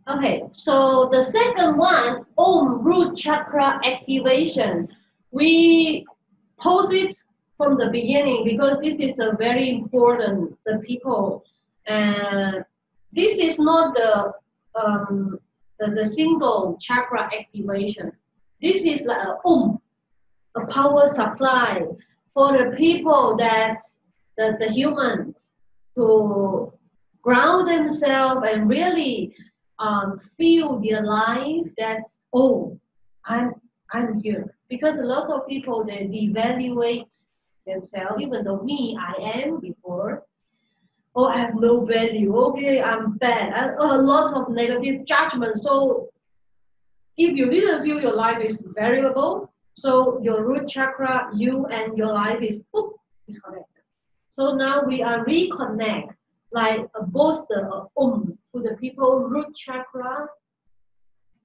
Okay, so the second one, Om root chakra activation. We post it from the beginning because this is the very important. The people, and this is not the single chakra activation. This is like a power supply for the people that the humans to ground themselves and really feel their life that, oh, I'm here. Because a lot of people, they devaluate themselves, even though me, I am before. Oh, I have no value. Okay, I'm bad. A lot of negative judgment. So if you didn't feel your life is valuable, so your root chakra, you and your life is connected. So now we are reconnect, like both the to the people root chakra,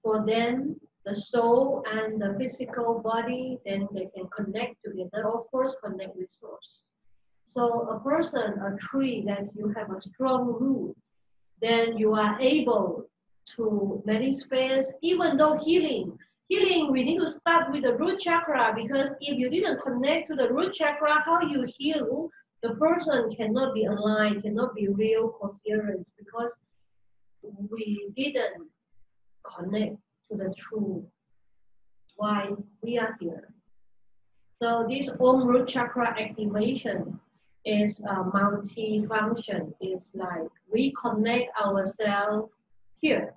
for them the soul and the physical body, then they can connect together. Of course, connect with source. So a person, a tree, that you have a strong root, then you are able to manifest, even though healing, we need to start with the root chakra, because if you didn't connect to the root chakra, how you heal, the person cannot be aligned, cannot be real coherence, because we didn't connect to the truth why we are here. So this root chakra activation is multi-function. It's like we connect ourselves here.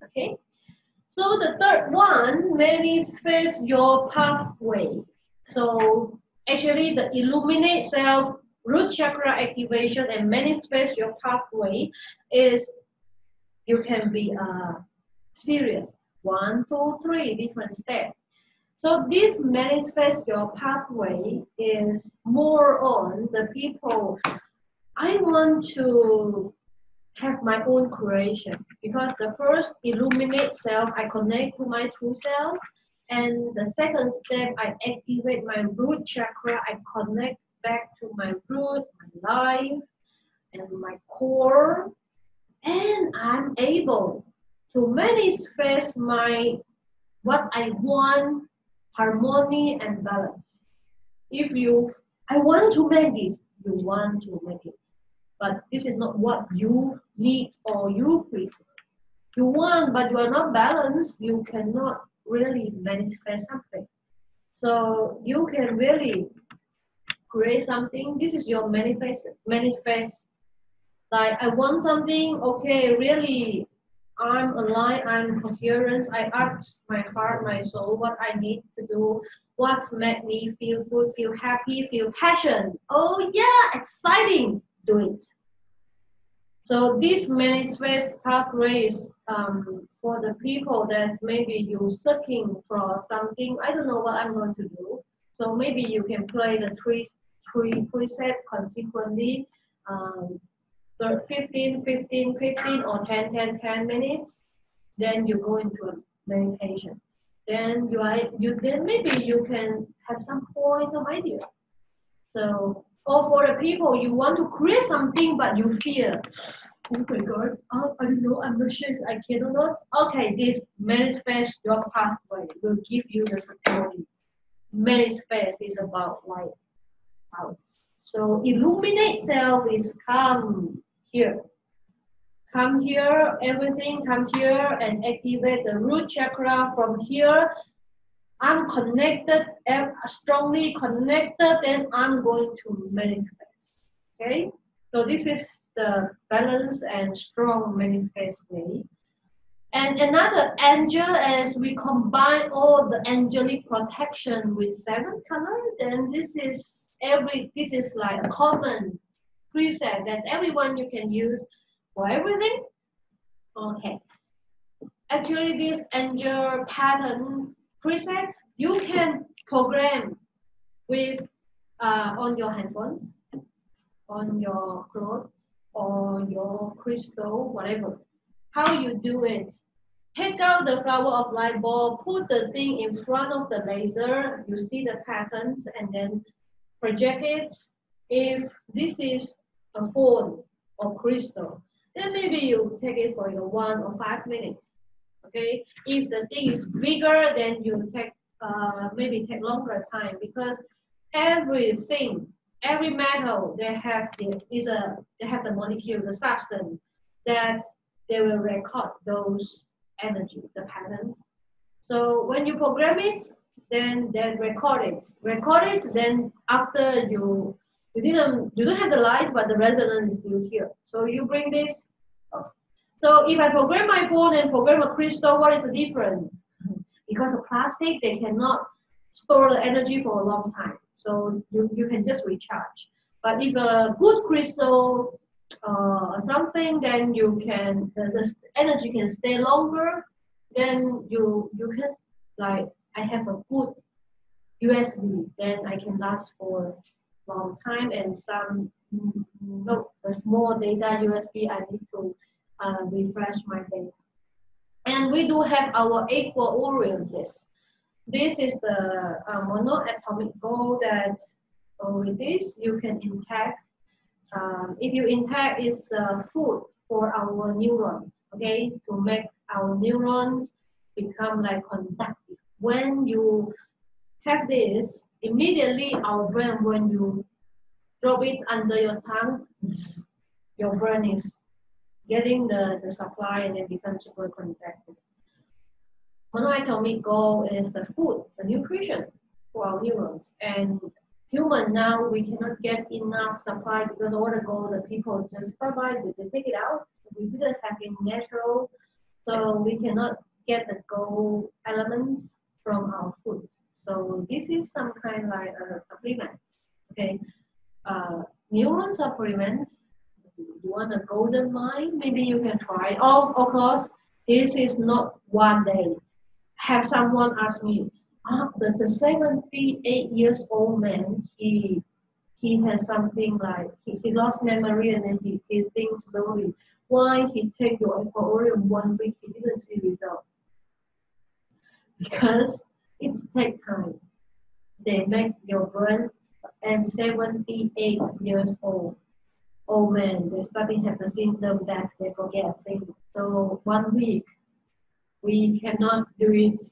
Okay. So the third one, manifest your pathway. So actually the illuminate self, root chakra activation, and manifest your pathway is, you can be serious. 1, 2, 3 different steps. So this manifest your pathway is more on the people. I want to have my own creation, because the first illuminate self, I connect to my true self, and the second step, I activate my root chakra, I connect back to my root, my life, and my core, and I'm able to manifest my what I want, harmony and balance. I want to make this, you want to make it. But this is not what you need or you prefer. You want, but you are not balanced, you cannot really manifest something. So you can really create something. This is your manifest. Like I want something, okay, really, I'm aligned, I'm coherent. I ask my heart, my soul, what I need to do, what make me feel good, feel happy, feel passion. Oh yeah, exciting, do it. So this manifest pathway is for the people that maybe you searching for something. I don't know what I'm going to do. So maybe you can play the three preset consequently. 15, 15, 15 or 10, 10, 10 minutes, then you go into a meditation. Then then maybe you can have some points of idea. So, or for the people you want to create something but you fear, oh my God, I don't know, I'm not sure I can or not. Okay, this manifest your pathway will give you the security. Manifest is about light out. So illuminate self is come here. Come here, everything come here and activate the root chakra from here. I'm connected, strongly connected, then I'm going to manifest. Okay? So this is the balance and strong manifest way. And another angel, as we combine all the angelic protection with 7 colors, then this is like a common preset that everyone you can use for everything. Okay. Actually, this angel pattern presets you can program with on your handphone, on your clothes, or your crystal, whatever. How you do it? Take out the flower of light bulb, put the thing in front of the laser. You see the patterns, and then project it. If this is a phone or crystal, then maybe you take it for your 1 or 5 minutes. Okay, if the thing is bigger, then you take maybe take longer time because everything, every metal, they have the molecule, the substance that they will record those energy, the patterns. So when you program it, then record it. Then after you don't have the light, but the resonance is still here. So you bring this up. So if I program my phone and program a crystal, what is the difference? Because the plastic, they cannot store the energy for a long time. So you can just recharge. But if a good crystal something, then the energy can stay longer. Then you can, like, I have a good USB, then I can last for long time. And some the small data USB, I need to refresh my data. And we do have our equilibrium. This is the monoatomic gold that with this you can intact. If you intact, is the food for our neurons, okay, to make our neurons become like conductive. When you have this, immediately our brain, when you drop it under your tongue, your brain is getting the supply and it becomes super conductive. Monoatomic gold is the food, the nutrition for our neurons. And human now, we cannot get enough supply because all the gold that people just provide, they take it out. We didn't have it natural, so we cannot get the gold elements from our food. So this is some kind like supplements, okay? Neuron supplements. You want a golden mind? Maybe you can try. Oh, of course, this is not one day. Have someone ask me, there's a 78 years old man, he has something like, he lost memory and then he thinks slowly. Why he take your equilibrium 1 week, he didn't see result? Because it takes time. They make your brain, and 78 years old man, they starting have the symptom that they forget things. So 1 week, we cannot do it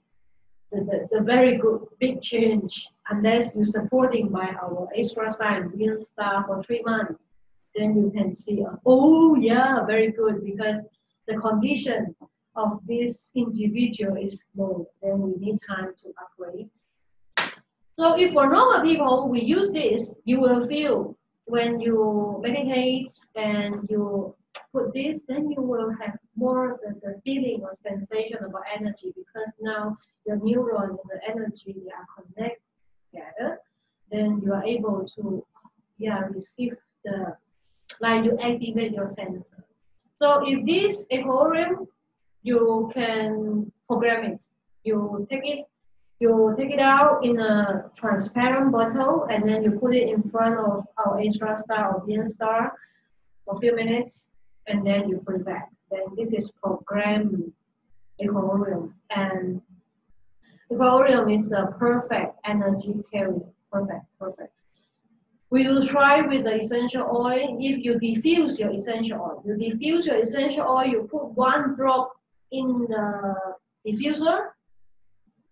the very good big change unless you're supporting by our extra sign real star for 3 months. Then you can see, oh yeah, very good, because the condition of this individual is low. Then we need time to upgrade. So if for normal people, we use this, you will feel when you meditate and you put this, then you will have more the feeling or sensation about energy, because now your neuron and the energy are connected together. Then you are able to receive like you activate your sensor. So if this equilibrium, you can program it. You take it out in a transparent bottle, and then you put it in front of our extra star or being star for a few minutes, and then you put it back. Then this is programmed equilibrium, and equilibrium is a perfect energy carrier. Perfect. We will try with the essential oil. If you diffuse your essential oil, you put 1 drop in the diffuser,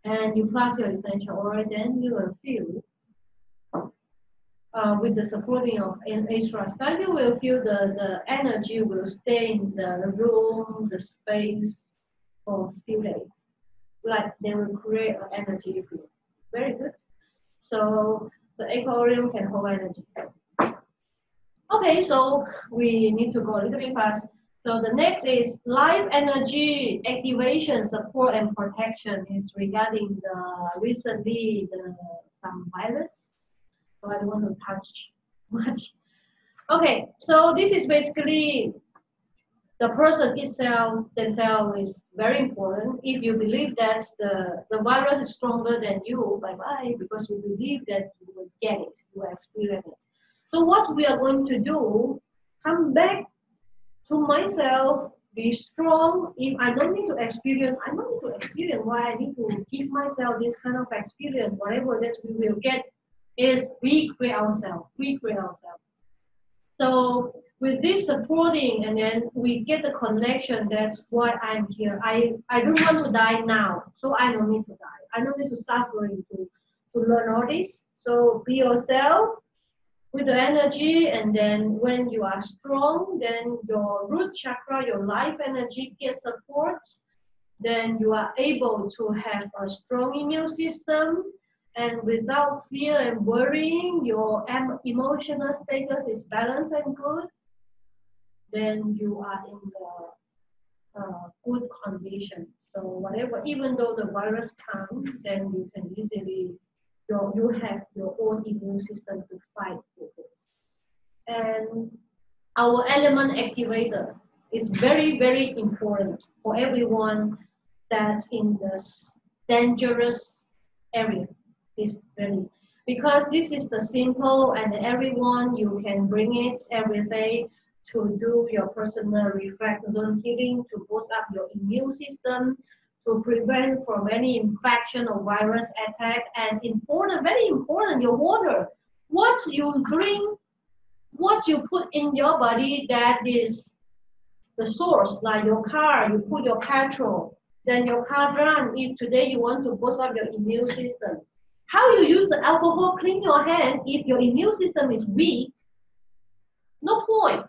and you plus your essential oil, then you will feel with the supporting of an extra star, you will feel the energy will stay in the room, the space for a few days. Like they will create an energy field. Very good. So the aquarium can hold energy. Okay, so we need to go a little bit fast. So the next is life energy activation, support and protection is regarding recently some virus. So I don't want to touch much. Okay, so this is basically the person itself, themselves is very important. If you believe that the virus is stronger than you, bye-bye, because you believe that you will get it, you will experience it. So what we are going to do, come back to myself, be strong. If I don't need to experience, why I need to give myself this kind of experience, whatever that we will get is we create ourselves. So with this supporting, and then we get the connection. That's why I'm here. I don't want to die now, so I don't need to die. I don't need to suffering to learn all this. So be yourself with the energy, and then when you are strong, then your root chakra, your life energy gets support. Then you are able to have a strong immune system, and without fear and worrying, your emotional status is balanced and good. Then you are in the good condition. So whatever, even though the virus comes, then you can easily, you have your own immune system to fight with it. And our element activator is very, very important for everyone that's in this dangerous area. Is very, because this is the simple, and everyone you can bring it every day to do your personal reflect zone healing, to boost up your immune system, to prevent from any infection or virus attack. And important, very important, your water. What you drink, what you put in your body, that is the source. Like your car, you put your petrol, then your car run. If today you want to boost up your immune system, how you use the alcohol, clean your hand. If your immune system is weak, no point.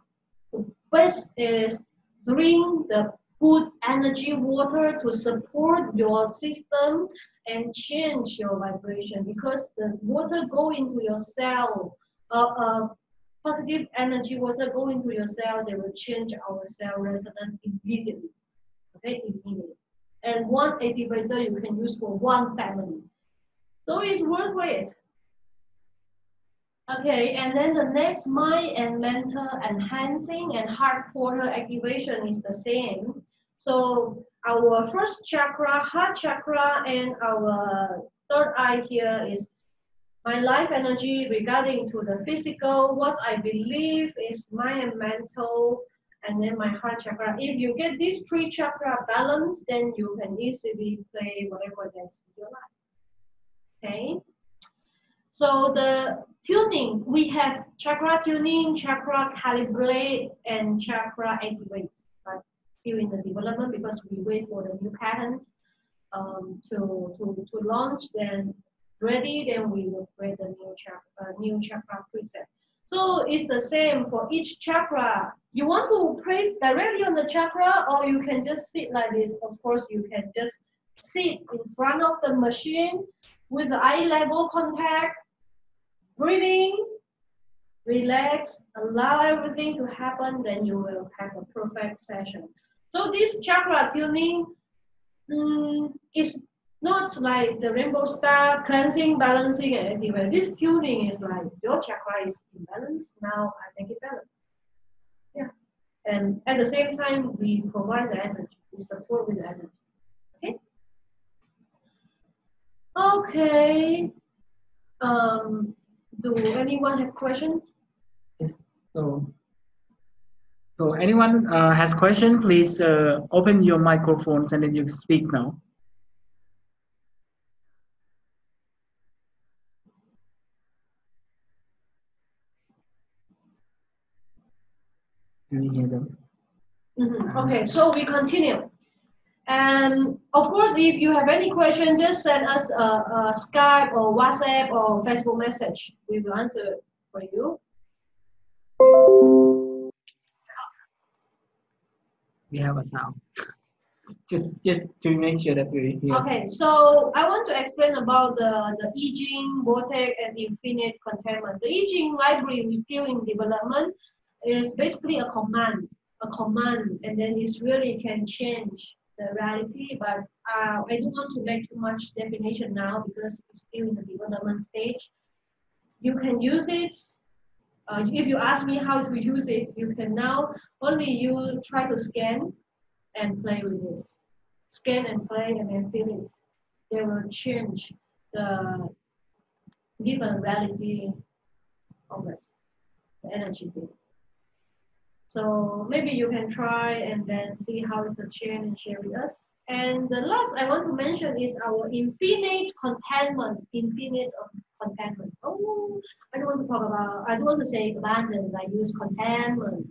Best is drink the good energy water to support your system and change your vibration, because the water go into your cell. Positive energy water go into your cell, they will change our cell resonance immediately. Okay, immediately. And one activator you can use for one family. So it's worth it. Okay, and then the next mind and mental enhancing and heart portal activation is the same. So our first chakra, heart chakra, and our third eye here is my life energy regarding to the physical, what I believe is mind and mental, and then my heart chakra. If you get these three chakra balanced, then you can easily play whatever that's in your life. Okay. So the tuning, we have chakra tuning, chakra calibrate, and chakra activate. But still in the development, because we wait for the new patterns to launch. Then ready, then we will create the new chakra preset. So it's the same for each chakra. You want to place directly on the chakra, or you can just sit like this. Of course, you can just sit in front of the machine with the eye level contact, breathing, relax, allow everything to happen, then you will have a perfect session. So this chakra tuning is not like the rainbow star cleansing, balancing, and activate. This tuning is like your chakra is imbalanced, now I make it balanced. Yeah. And at the same time, we provide the energy, we support with the energy. Okay. Okay. Do anyone have questions? Yes. So anyone has question, please open your microphones and then you speak now. Do you hear them? Okay, so we continue. And of course, if you have any question, just send us a Skype or WhatsApp or Facebook message. We will answer it for you. We have a sound. just to make sure that we hear. Okay, so I want to explain about the I Ching, Vortex, and Infinite Containment. The I Ching library we still in development is basically a command, and then it really can change the reality. But I don't want to make too much definition now because it's still in the development stage. You can use it. If you ask me how to use it, you can now only you try to scan and play with this. Scan and play and then feel it. They will change the given reality of us, the energy thing. So maybe you can try and then see how it's a change and share with us. And the last I want to mention is our infinite containment. Infinite of containment. Oh, I don't want to say abundance. I use containment.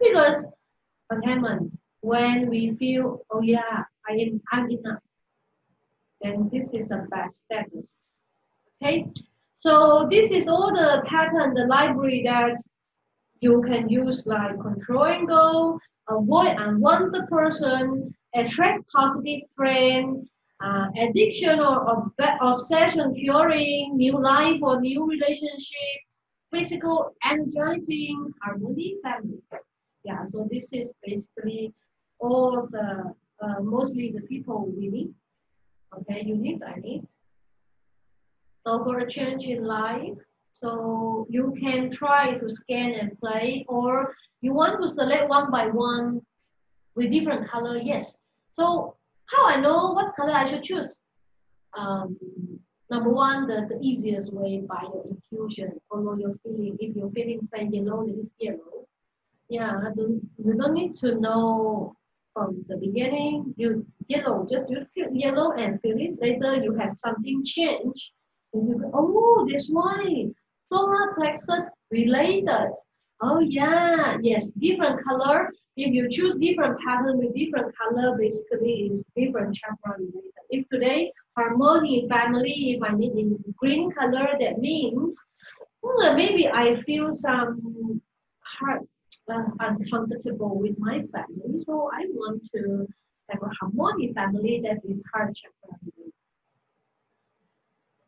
Because what happens when we feel, oh yeah, I'm enough, then this is the best status. Okay, so this is all the pattern, the library that you can use, like control and go, avoid unwanted person, attract positive friend, addiction or obsession curing, new life or new relationship, physical energizing, harmony, family. Yeah, so this is basically all of the mostly the people we need. Okay, you need, I need. So for a change in life, so you can try to scan and play, or you want to select one by one with different color. Yes. So how I know what color I should choose? Um, Number one, the easiest way by your intuition, follow your feeling. If your feeling say yellow, then it's yellow. Yeah, you don't need to know from the beginning. You yellow, just you feel yellow and feel it. Later you have something change, and you go, oh, that's why solar plexus related. Oh yeah, yes, different color. If you choose different pattern with different color, basically is different chakra related. If today harmony family, if I need in green color, that means maybe I feel some heart uncomfortable with my family, so I want to have a harmony family that is heart chakra.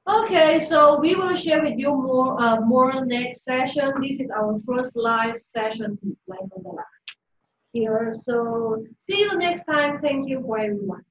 Okay, so we will share with you more next session. This is our first live session live on the live here. So see you next time. Thank you for everyone.